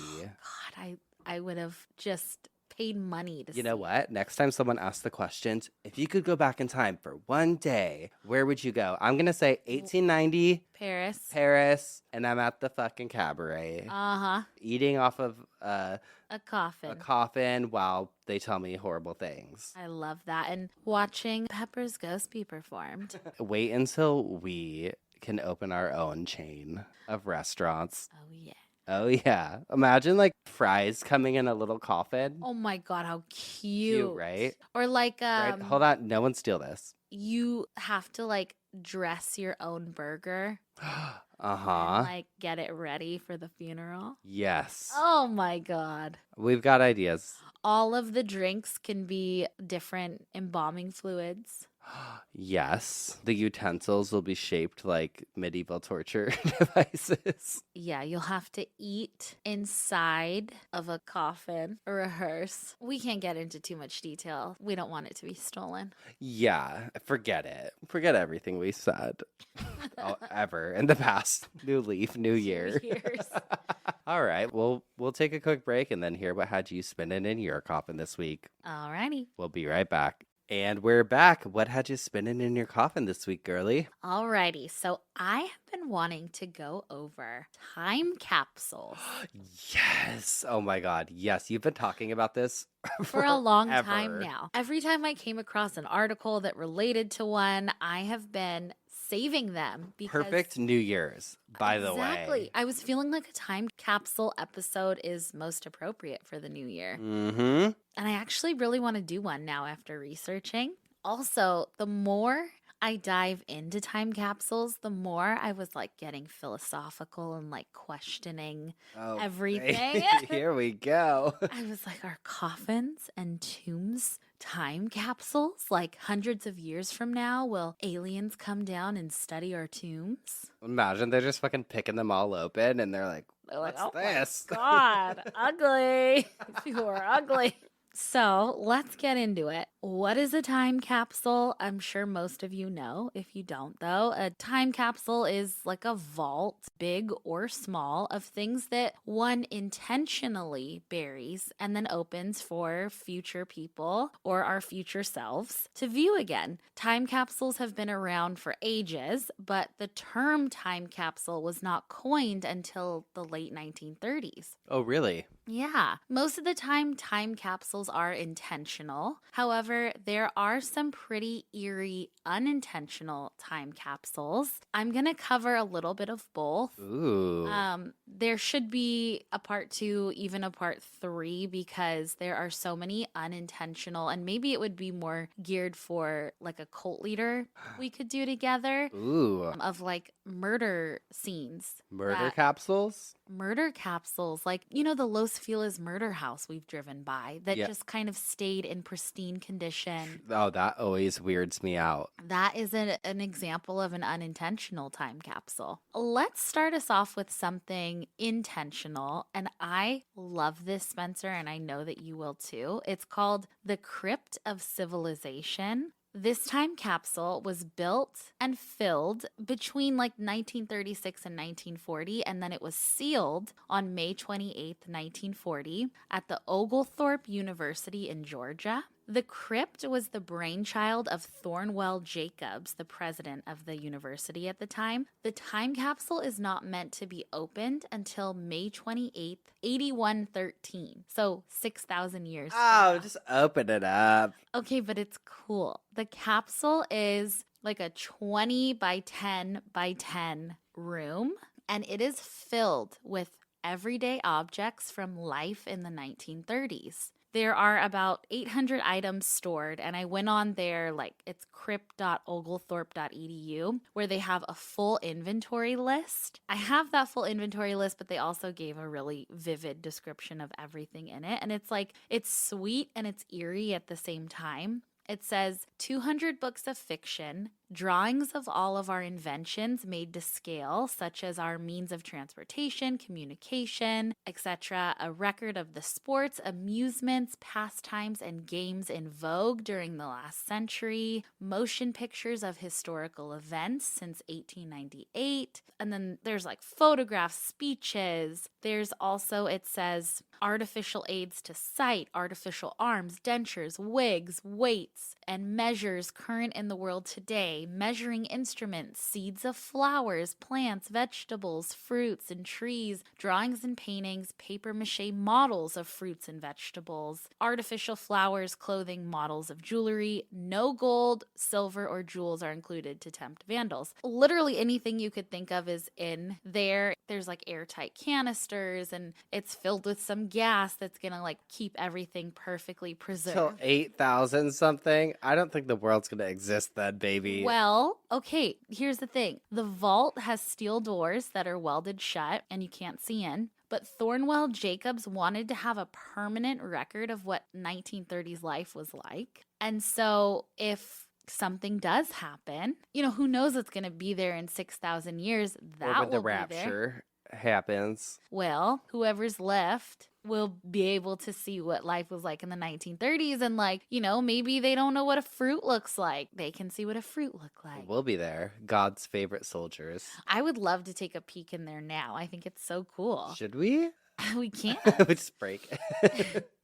God, I would have just paid money to see. You know what? Next time someone asks the questions, if you could go back in time for one day, where would you go? I'm going to say 1890. Paris. And I'm at the fucking cabaret. Uh-huh. Eating off of a coffin. A coffin while they tell me horrible things. I love that. And watching Pepper's Ghost be performed. Wait until we can open our own chain of restaurants. Oh, yeah. Oh, yeah. Imagine like fries coming in a little coffin. Oh my God, how cute. Right? Or like, right? Hold on. No one steal this. You have to like dress your own burger. Uh-huh. And, like get it ready for the funeral. Yes. Oh my God. We've got ideas. All of the drinks can be different embalming fluids. Yes. The utensils will be shaped like medieval torture devices. Yeah, you'll have to eat inside of a coffin or a hearse. We can't get into too much detail. We don't want it to be stolen. Yeah, forget it. Forget everything we said ever in the past. New leaf, new year. All right, we'll take a quick break and then hear what had you spinning in your coffin this week. Alrighty. We'll be right back. And we're back. What had you spinning in your coffin this week, girly? Alrighty, so I have been wanting to go over time capsules Yes. Oh my God. Yes. You've been talking about this for a long time forever. now. Every time I came across an article that related to one, I have been saving them because Perfect New Year's, by the way. exactly. I was feeling like a time capsule episode is most appropriate for the new year. Mm-hmm. And I actually really want to do one now after researching. Also, the more I dive into time capsules, the more I was like getting philosophical and like questioning everything. Here we go. I was like, are coffins and tombs time capsules? Like hundreds of years from now, will aliens come down and study our tombs? Imagine they're just fucking picking them all open and they're like, Like, what's oh this? my God, ugly. You are ugly. So let's get into it. What is a time capsule? I'm sure most of you know. If you don't, though, a time capsule is like a vault, big or small, of things that one intentionally buries and then opens for future people or our future selves to view again. Time capsules have been around for ages, but the term time capsule was not coined until the late 1930s. Oh, really? Yeah. Most of the time capsules are intentional. However, there are some pretty eerie, unintentional time capsules. I'm going to cover a little bit of both. Ooh. There should be a part 2, even a part 3, because there are so many unintentional, and maybe it would be more geared for like a cult leader we could do together. Ooh. Of like murder scenes. Murder capsules? Murder capsules, like, you know, the Los Feliz murder house we've driven by that just kind of stayed in pristine condition. Oh, that always weirds me out. That is an example of an unintentional time capsule. Let's start us off with something intentional, and I love this, Spencer, and I know that you will too. It's called The Crypt of Civilization. This time capsule was built and filled between like 1936 and 1940, and then it was sealed on May 28th, 1940 at the Oglethorpe University in Georgia. The crypt was the brainchild of Thornwell Jacobs, the president of the university at the time. The time capsule is not meant to be opened until May 28th, 8113. So 6,000 years. Oh, just open it up. Okay, but it's cool. The capsule is like a 20 by 10 by 10 room, and it is filled with everyday objects from life in the 1930s. There are about 800 items stored, and I went on there, like it's crypt.oglethorpe.edu, where they have a full inventory list. I have that full inventory list, but they also gave a really vivid description of everything in it. And it's like, it's sweet and it's eerie at the same time. It says 200 books of fiction, drawings of all of our inventions made to scale, such as our means of transportation, communication, etc., a record of the sports, amusements, pastimes, and games in vogue during the last century, motion pictures of historical events since 1898, and then there's like photographs, speeches. There's also, it says, artificial aids to sight, artificial arms, dentures, wigs, weights, and measures current in the world today, measuring instruments, seeds of flowers, plants, vegetables, fruits, and trees, drawings and paintings, paper mache models of fruits and vegetables, artificial flowers, clothing, models of jewelry. No gold, silver, or jewels are included to tempt vandals. Literally anything you could think of is in there. There's like airtight canisters, and it's filled with some gas that's gonna like keep everything perfectly preserved. Till 8,000 something? I don't think the world's gonna exist then, baby. Well, okay, here's the thing. The vault has steel doors that are welded shut and you can't see in. But Thornwell Jacobs wanted to have a permanent record of what 1930s life was like. And so if something does happen, you know, who knows what's going to be there in 6,000 years? That or when the will be there. rapture happens. Well, whoever's left will be able to see what life was like in the 1930s, and like, you know, maybe they don't know what a fruit looks like. They can see what a fruit look like. We'll be there. God's favorite soldiers. I would love to take a peek in there now. I think it's so cool. Should we? We can't. We just break.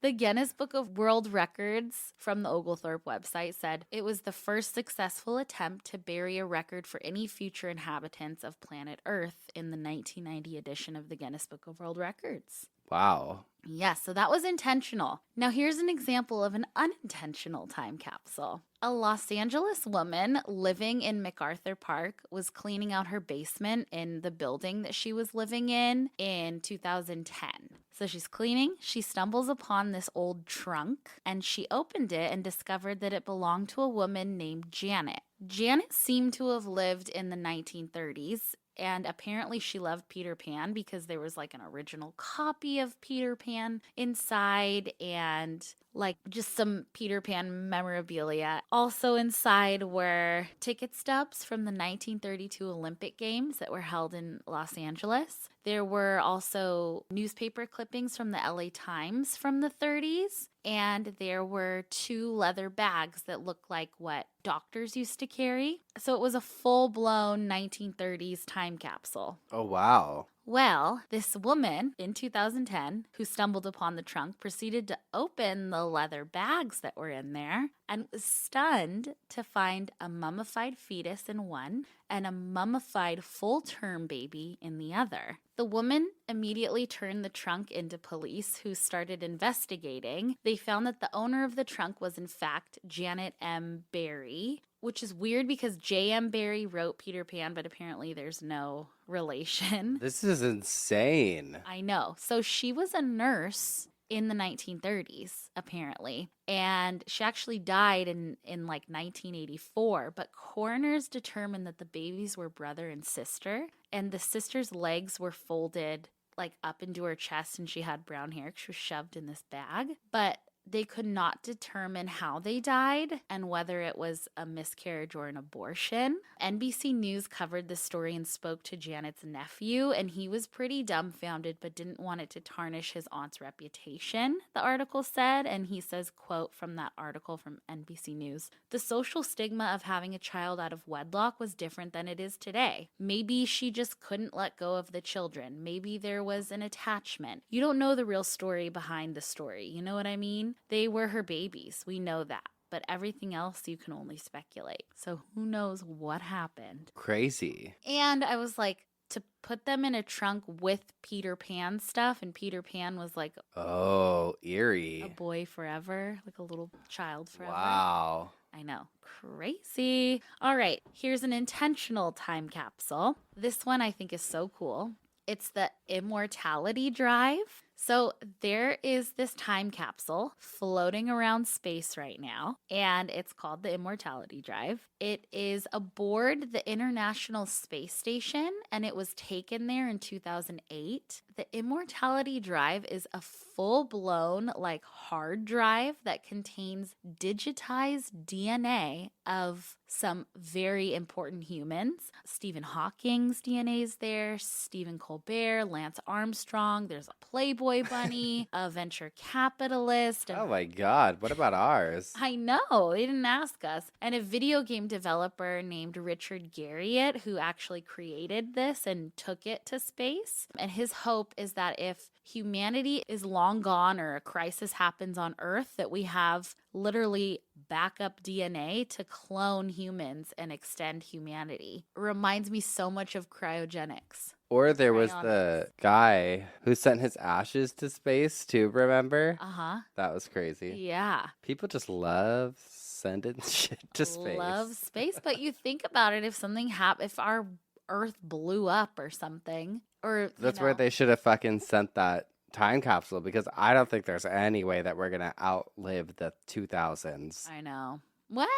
The Guinness Book of World Records from the Oglethorpe website said it was the first successful attempt to bury a record for any future inhabitants of planet Earth in the 1990 edition of the Guinness Book of World Records. Wow. Yes, so that was intentional. Now here's an example of an unintentional time capsule. A Los Angeles woman living in MacArthur Park was cleaning out her basement in the building that she was living in 2010. So she's cleaning, she stumbles upon this old trunk, and she opened it and discovered that it belonged to a woman named Janet. Janet seemed to have lived in the 1930s. And apparently she loved Peter Pan because there was like an original copy of Peter Pan inside and like just some Peter Pan memorabilia. Also inside were ticket stubs from the 1932 Olympic Games that were held in Los Angeles. There were also newspaper clippings from the LA Times from the 30s. And there were 2 leather bags that looked like what doctors used to carry. So it was a full-blown 1930s time capsule. Oh, wow. Well, this woman in 2010 who stumbled upon the trunk proceeded to open the leather bags that were in there and was stunned to find a mummified fetus in one and a mummified full-term baby in the other. The woman immediately turned the trunk into police who started investigating. They found that the owner of the trunk was in fact Janet M. Barrie, which is weird because J.M. Barrie wrote Peter Pan, but apparently there's no relation. This is insane. I know. So she was a nurse in the 1930s, apparently. And she actually died in like 1984. But coroners determined that the babies were brother and sister. And the sister's legs were folded like up into her chest and she had brown hair because she was shoved in this bag. But they could not determine how they died and whether it was a miscarriage or an abortion. NBC News covered the story and spoke to Janet's nephew, and he was pretty dumbfounded but didn't want it to tarnish his aunt's reputation, the article said. And he says, quote from that article from NBC News, "The social stigma of having a child out of wedlock was different than it is today. Maybe she just couldn't let go of the children. Maybe there was an attachment. You don't know the real story behind the story. You know what I mean? They were her babies. We know that. But everything else you can only speculate. So who knows what happened." Crazy. And I was like, to put them in a trunk with Peter Pan stuff, and Peter Pan was like, oh, eerie. A boy forever, like a little child forever. Wow. I know. Crazy. All right. Here's an intentional time capsule. This one I think is so cool. It's the Immortality Drive. So there is this time capsule floating around space right now, and it's called the Immortality Drive. It is aboard the International Space Station, and it was taken there in 2008. The Immortality Drive is a full-blown, like, hard drive that contains digitized DNA of some very important humans. Stephen Hawking's DNA is there, Stephen Colbert, Lance Armstrong, there's a Playboy bunny, a venture capitalist. Oh my God, what about ours? I know, they didn't ask us. And a video game developer named Richard Garriott, who actually created this and took it to space. And his hope is that if humanity is long gone or a crisis happens on Earth, that we have literally backup DNA to clone humans and extend humanity. It reminds me so much of cryogenics. Or there was the guy who sent his ashes to space too, remember? Uh-huh. That was crazy. Yeah. People just love sending shit to space. Love space, but you think about it, if something if our Earth blew up or something, or that's where they should have fucking sent that time capsule, because I don't think there's any way that we're gonna outlive the 2000s. I know. Well,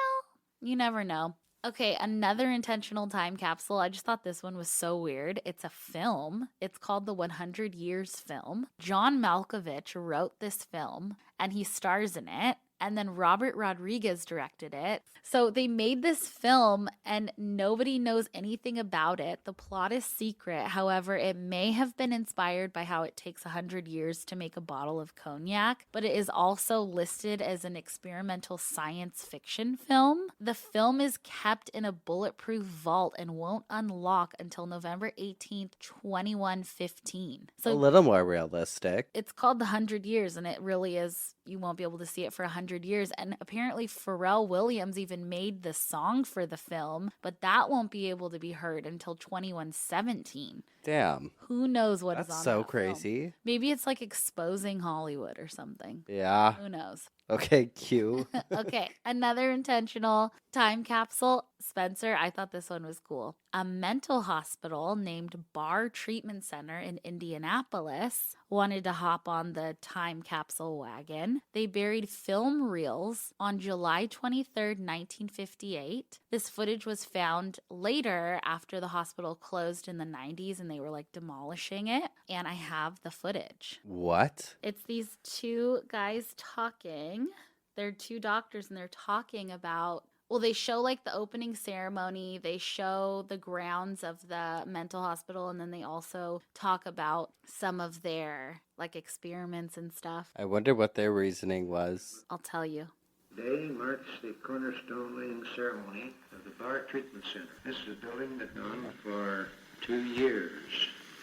you never know. Okay, another intentional time capsule. I just thought this one was so weird. It's a film. It's called the 100 Years film. John Malkovich wrote this film, and he stars in it. and then Robert Rodriguez directed it. So they made this film and nobody knows anything about it. The plot is secret. However, it may have been inspired by how it takes 100 years to make a bottle of cognac, but it is also listed as an experimental science fiction film. The film is kept in a bulletproof vault and won't unlock until November 18th, 2115. A So little more realistic. it's called The 100 Years, and it really is. You won't be able to see it for 100 years. And apparently Pharrell Williams even made the song for the film, but that won't be able to be heard until 2117. Damn. Who knows what is That's on so that film. crazy. Maybe it's like exposing Hollywood or something. Yeah. Who knows? Okay, cue. Okay, another intentional time capsule. Spencer, I thought this one was cool. A mental hospital named Barr Treatment Center in Indianapolis wanted to hop on the time capsule wagon. They buried film reels on July 23rd, 1958. This footage was found later after the hospital closed in the 90s and they were like demolishing it. And I have the footage. What? It's these two guys talking. They're two doctors and they're talking about, well, they show like the opening ceremony, they show the grounds of the mental hospital, and then they also talk about some of their like experiments and stuff. I wonder what their reasoning was. I'll tell you. Today marks the cornerstone laying ceremony of the Barr Treatment Center. This is a building that's gone for 2 years.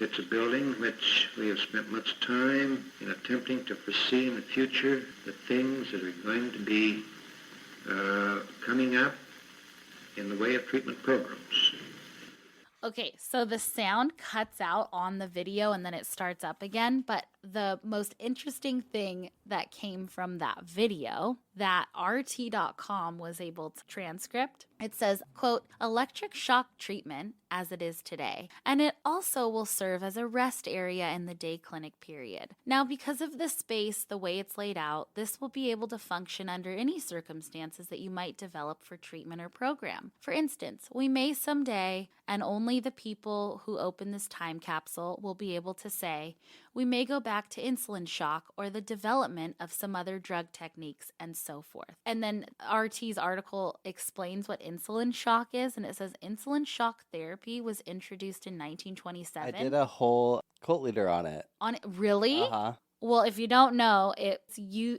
It's a building which we have spent much time in attempting to foresee in the future the things that are going to be coming up in the way of treatment programs. Okay, so the sound cuts out on the video and then it starts up again, but the most interesting thing that came from that video that RT.com was able to transcript, it says, quote, electric shock treatment as it is today, and it also will serve as a rest area in the day clinic period. Now, because of the space, the way it's laid out, this will be able to function under any circumstances that you might develop for treatment or program. For instance, we may someday, and only the people who open this time capsule will be able to say, we may go back to insulin shock or the development of some other drug techniques and so forth. And then RT's article explains what insulin shock is, and it says insulin shock therapy was introduced in 1927. I did a whole cult leader on it. On it, really? Uh-huh. Well, if you don't know, it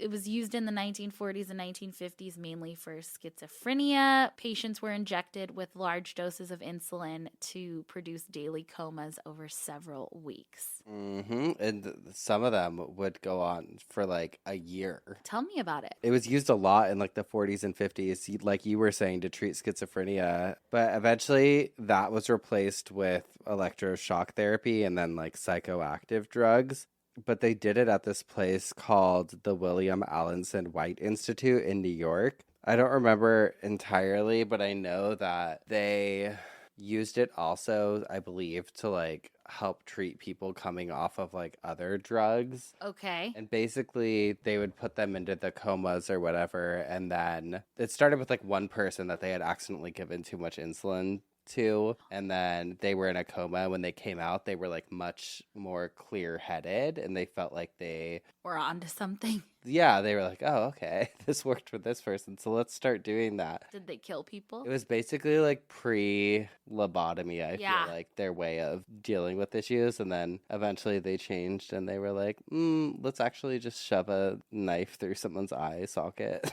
was used in the 1940s and 1950s mainly for schizophrenia. Patients were injected with large doses of insulin to produce daily comas over several weeks. Mm-hmm. And some of them would go on for like a year. Tell me about it. It was used a lot in like the 40s and 50s, like you were saying, to treat schizophrenia. But eventually that was replaced with electroshock therapy and then like psychoactive drugs. But they did it at this place called the William Allinson White Institute in New York. I don't remember entirely, but I know that they used it also, I believe, to like help treat people coming off of like other drugs. Okay. And basically they would put them into the comas or whatever. And then it started with like one person that they had accidentally given too much insulin to, and then they were in a coma. When they came out, they were like much more clear-headed and they felt like they We're on to something. Yeah, they were like, oh, okay, this worked for this person, so let's start doing that. Did they kill people? It was basically like pre-lobotomy, I feel like, their way of dealing with issues. And then eventually they changed and they were like, let's actually just shove a knife through someone's eye socket.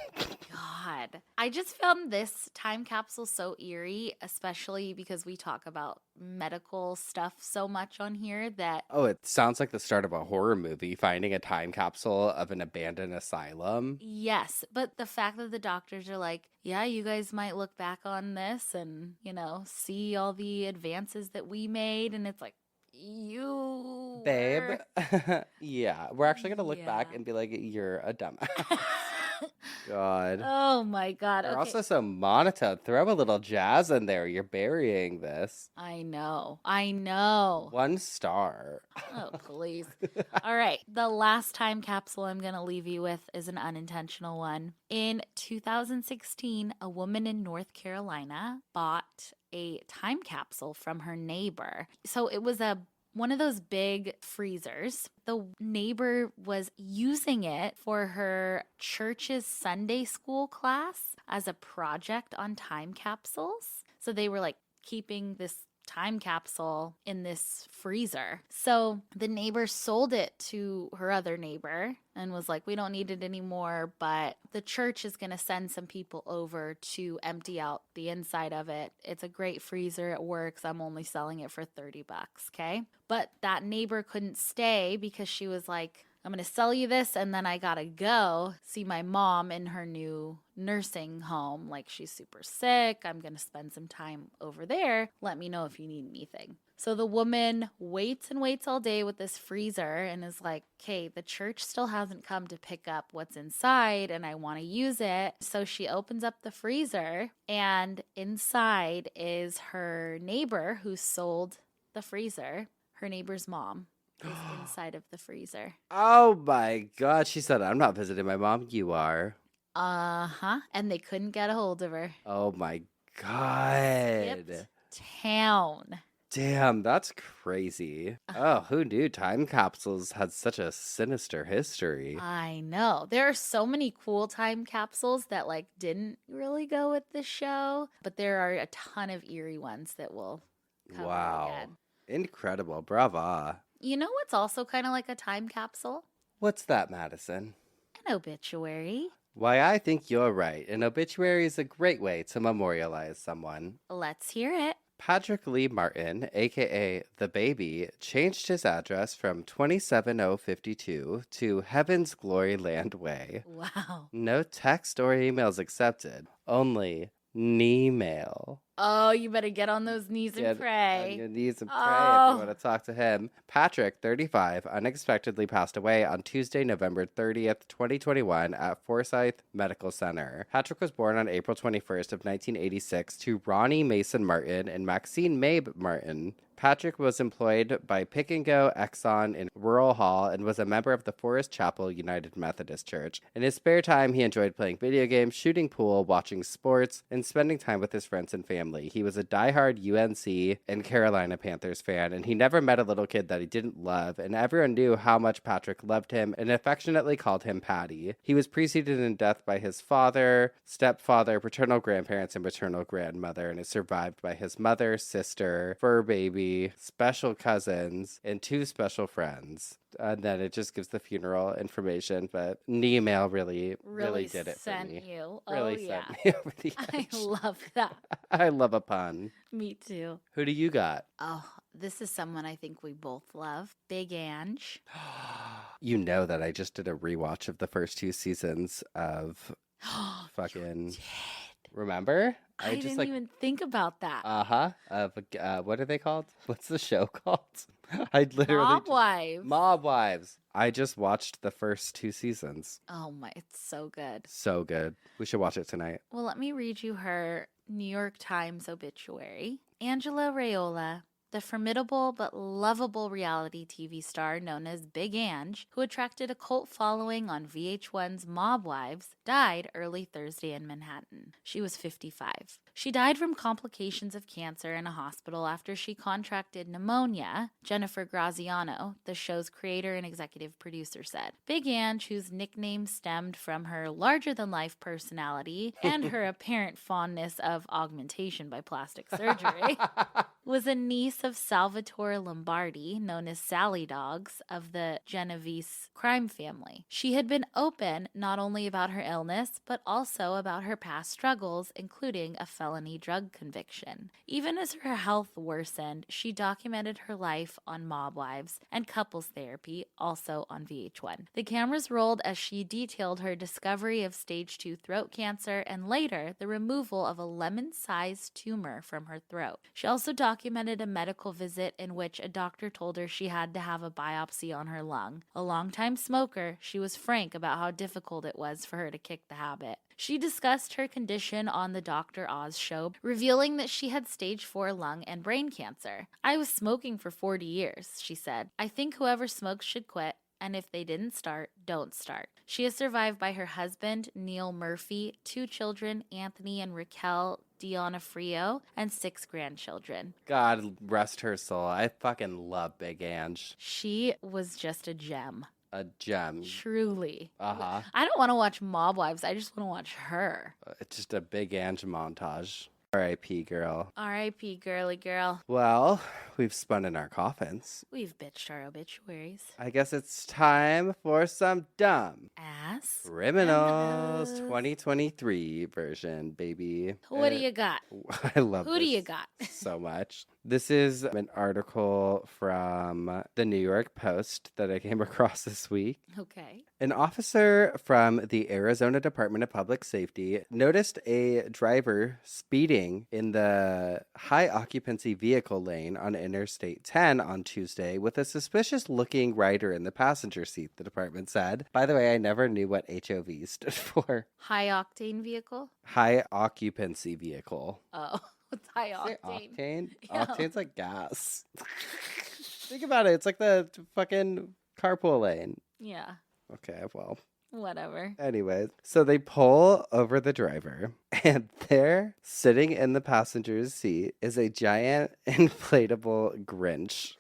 God. I just found this time capsule so eerie, especially because we talk about medical stuff so much on here that... Oh, it sounds like the start of a horror movie, finding a time capsule of an abandoned asylum. Yes, but the fact that the doctors are like, yeah, you guys might look back on this and, you know, see all the advances that we made, and it's like, you... Babe, yeah, we're actually going to look back and be like, you're a dumbass. God. Oh my God. You're also so monotone. Throw a little jazz in there. You're burying this. I know. 1 star. Oh, please. All right. The last time capsule I'm going to leave you with is an unintentional one. In 2016, a woman in North Carolina bought a time capsule from her neighbor. So it was a one of those big freezers. The neighbor was using it for her church's Sunday school class as a project on time capsules. So they were like keeping this time capsule in this freezer. So the neighbor sold it to her other neighbor and was like, we don't need it anymore, but the church is going to send some people over to empty out the inside of it. It's a great freezer. It works. I'm only selling it for $30, okay? But that neighbor couldn't stay because she was like, I'm going to sell you this and then I got to go see my mom in her new nursing home. Like, she's super sick. I'm going to spend some time over there. Let me know if you need anything. So the woman waits and waits all day with this freezer and is like, okay, the church still hasn't come to pick up what's inside and I want to use it. So she opens up the freezer and inside is her neighbor who sold the freezer, her neighbor's mom. Is inside of the freezer. Oh my God. She said, I'm not visiting my mom. You are. Uh-huh. And they couldn't get a hold of her. Oh my God. Skipped town. Damn, that's crazy. Oh, who knew time capsules had such a sinister history? I know. There are so many cool time capsules that like didn't really go with the show, but there are a ton of eerie ones that we'll cover again. Incredible. Brava. You know what's also kind of like a time capsule? What's that, Madison? An obituary. Why, I think you're right. An obituary is a great way to memorialize someone. Let's hear it. Patrick Lee Martin, aka The Baby, changed his address from 27052 to Heaven's Glory Land Way. Wow. No text or emails accepted. Only knee-mail. Oh, you better get on those knees and pray. On your knees and pray if you want to talk to him. Patrick, 35, unexpectedly passed away on Tuesday, November 30th, 2021 at Forsyth Medical Center. Patrick was born on April 21st of 1986 to Ronnie Mason Martin and Maxine Mabe Martin. Patrick was employed by Pick and Go Exxon in Rural Hall and was a member of the Forest Chapel United Methodist Church. In his spare time, he enjoyed playing video games, shooting pool, watching sports, and spending time with his friends and family. He was a diehard UNC and Carolina Panthers fan, and he never met a little kid that he didn't love, and everyone knew how much Patrick loved him and affectionately called him Patty. He was preceded in death by his father, stepfather, paternal grandparents, and maternal grandmother, and is survived by his mother, sister, fur baby, special cousins, and 2 special friends. And then it just gives the funeral information, but an email really did it for me. You. Really yeah. sent me over the edge. I love that. I love a pun. Me too. Who do you got? Oh, this is someone I think we both love. Big Ange. You know that I just did a rewatch of the first 2 seasons of fucking... Remember? I didn't even think about that. What are they called? What's the show called? I literally Mob Wives. Mob Wives. I just watched the first 2 seasons. Oh my, it's so good. So good. We should watch it tonight. Well, let me read you her New York Times obituary. Angela Raiola, the formidable but lovable reality TV star known as Big Ange, who attracted a cult following on VH1's Mob Wives, died early Thursday in Manhattan. She was 55. She died from complications of cancer in a hospital after she contracted pneumonia, Jennifer Graziano, the show's creator and executive producer, said. Big Ange, whose nickname stemmed from her larger-than-life personality and her apparent fondness of augmentation by plastic surgery, was a niece of Salvatore Lombardi, known as Sally Dogs, of the Genovese crime family. She had been open not only about her illness, but also about her past struggles, including a felony drug conviction. Even as her health worsened, she documented her life on Mob Wives and couples therapy, also on VH1. The cameras rolled as she detailed her discovery of stage 2 throat cancer and later the removal of a lemon-sized tumor from her throat. She also documented a medical visit in which a doctor told her she had to have a biopsy on her lung. A longtime smoker, she was frank about how difficult it was for her to kick the habit. She discussed her condition on the Dr. Oz show, revealing that she had stage 4 lung and brain cancer. I was smoking for 40 years, she said. I think whoever smokes should quit, and if they didn't start, don't start. She is survived by her husband, Neil Murphy, 2 children, Anthony and Raquel Dionofrio, and 6 grandchildren. God rest her soul. I fucking love Big Ange. She was just a gem. A gem. Truly. Uh-huh. I don't want to watch Mob Wives. I just want to watch her. It's just a Big Ange montage. R.I.P. girl. R.I.P. girly girl. Well, we've spun in our coffins. We've bitched our obituaries. I guess it's time for some dumb Ass. criminals 2023 version, baby. What do you got? I love Who do you got? so much. This is an article from the New York Post that I came across this week. Okay. An officer from the Arizona Department of Public Safety noticed a driver speeding in the high occupancy vehicle lane on Interstate 10 on Tuesday with a suspicious looking rider in the passenger seat, the department said. By the way, I never knew what HOV stood for. High octane vehicle? High occupancy vehicle. Oh, it's high Say octane. octane? Yeah. Octane's like gas. Think about it. It's like the fucking carpool lane. Yeah. Okay, well. Whatever. Anyways, so they pull over the driver, and there, sitting in the passenger's seat, is a giant inflatable Grinch.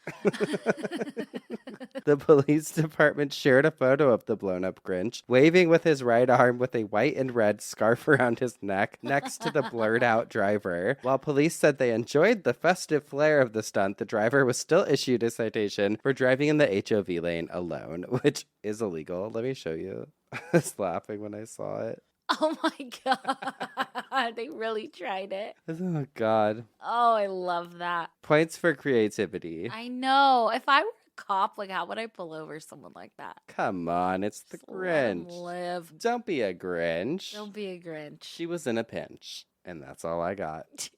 The police department shared a photo of the blown-up Grinch, waving with his right arm with a white and red scarf around his neck next to the blurred-out driver. While police said they enjoyed the festive flair of the stunt, the driver was still issued a citation for driving in the HOV lane alone, which is illegal. Let me show you. I was laughing when I saw it. Oh my God. They really tried it. Oh, God. Oh, I love that. Points for creativity. I know. If I were a cop, like, how would I pull over someone like that? Come on, it's the Just let 'em Grinch. live. Don't be a Grinch. Don't be a Grinch. She was in a pinch, and that's all I got.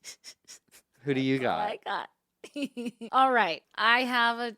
Who do you got? I got. All right. I have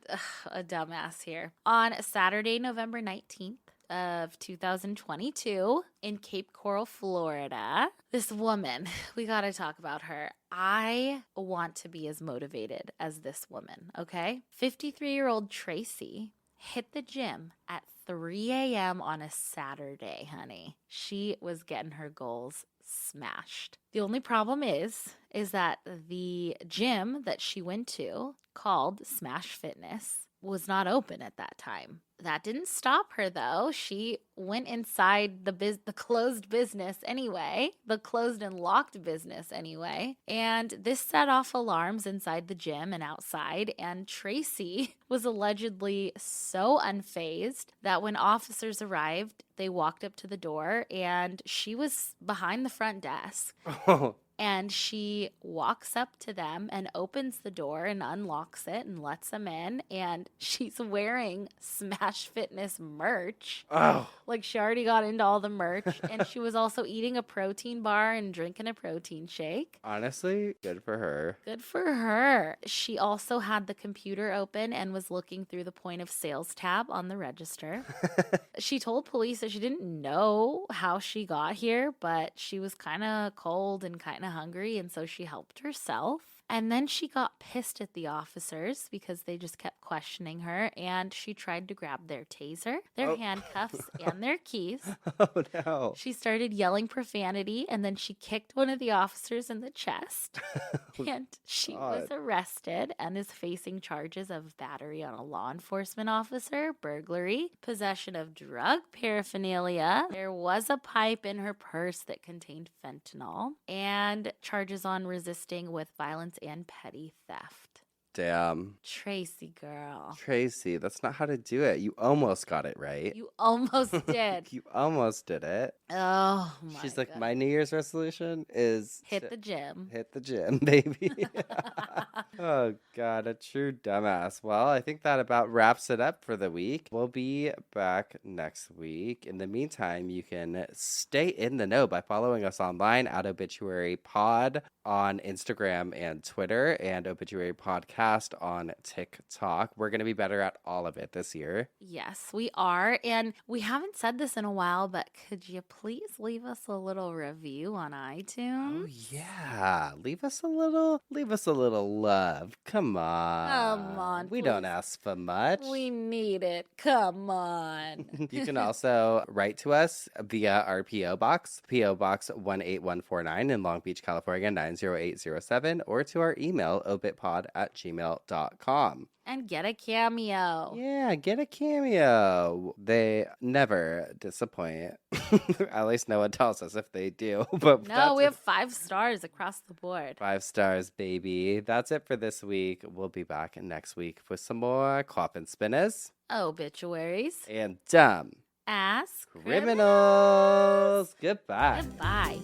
a dumbass here. On Saturday, November 19th of 2022 in Cape Coral, Florida, this woman, we got to talk about her. I want to be as motivated as this woman, okay? 53-year-old Tracy hit the gym at 3 a.m. on a Saturday, honey. She was getting her goals smashed. The only problem is that the gym that she went to, called Smash Fitness, was not open at that time. That didn't stop her, though. She went inside the closed business anyway, the closed and locked business anyway, and this set off alarms inside the gym and outside, and Tracy was allegedly so unfazed that when officers arrived, they walked up to the door, and she was behind the front desk. Oh. And she walks up to them and opens the door and unlocks it and lets them in. And she's wearing Smash Fitness merch. Oh. Like, she already got into all the merch. And she was also eating a protein bar and drinking a protein shake. Honestly, good for her. Good for her. She also had the computer open and was looking through the point of sales tab on the register. She told police that she didn't know how she got here, but she was kind of cold and kind of hungry, and so she helped herself. And then she got pissed at the officers because they just kept questioning her, and she tried to grab their taser, their handcuffs, and their keys. Oh, no. She started yelling profanity, and then she kicked one of the officers in the chest. And she was arrested and is facing charges of battery on a law enforcement officer, burglary, possession of drug paraphernalia. There was a pipe in her purse that contained fentanyl, and charges on resisting with violence and petty theft. Damn. Tracy, girl. Tracy, that's not how to do it. You almost got it right. You almost did. You almost did it. Oh, my She's like, God. my New Year's resolution is Hit the gym. hit the gym, baby. Oh, God, a true dumbass. Well, I think that about wraps it up for the week. We'll be back next week. In the meantime, you can stay in the know by following us online at Obituary Pod on Instagram and Twitter, and Obituary Podcast on TikTok. We're going to be better at all of it this year. Yes, we are. And we haven't said this in a while, but could you please leave us a little review on Oh iTunes? yeah, leave us a little love. Come Come on. on, We don't please. ask for much. We need it. Come on. You can also write to us via our P.O. Box, P.O. Box 18149 in Long Beach, California 90807, or to our email, obitpod@gmail.com. And get a cameo. Yeah, get a cameo. They never disappoint. At least no one tells us if they do. But No, we have 5 stars across the board. 5 stars, baby. That's it for this week. We'll be back next week with some more coffin spinners Obituaries. and dumb Ass criminals. Goodbye. Goodbye.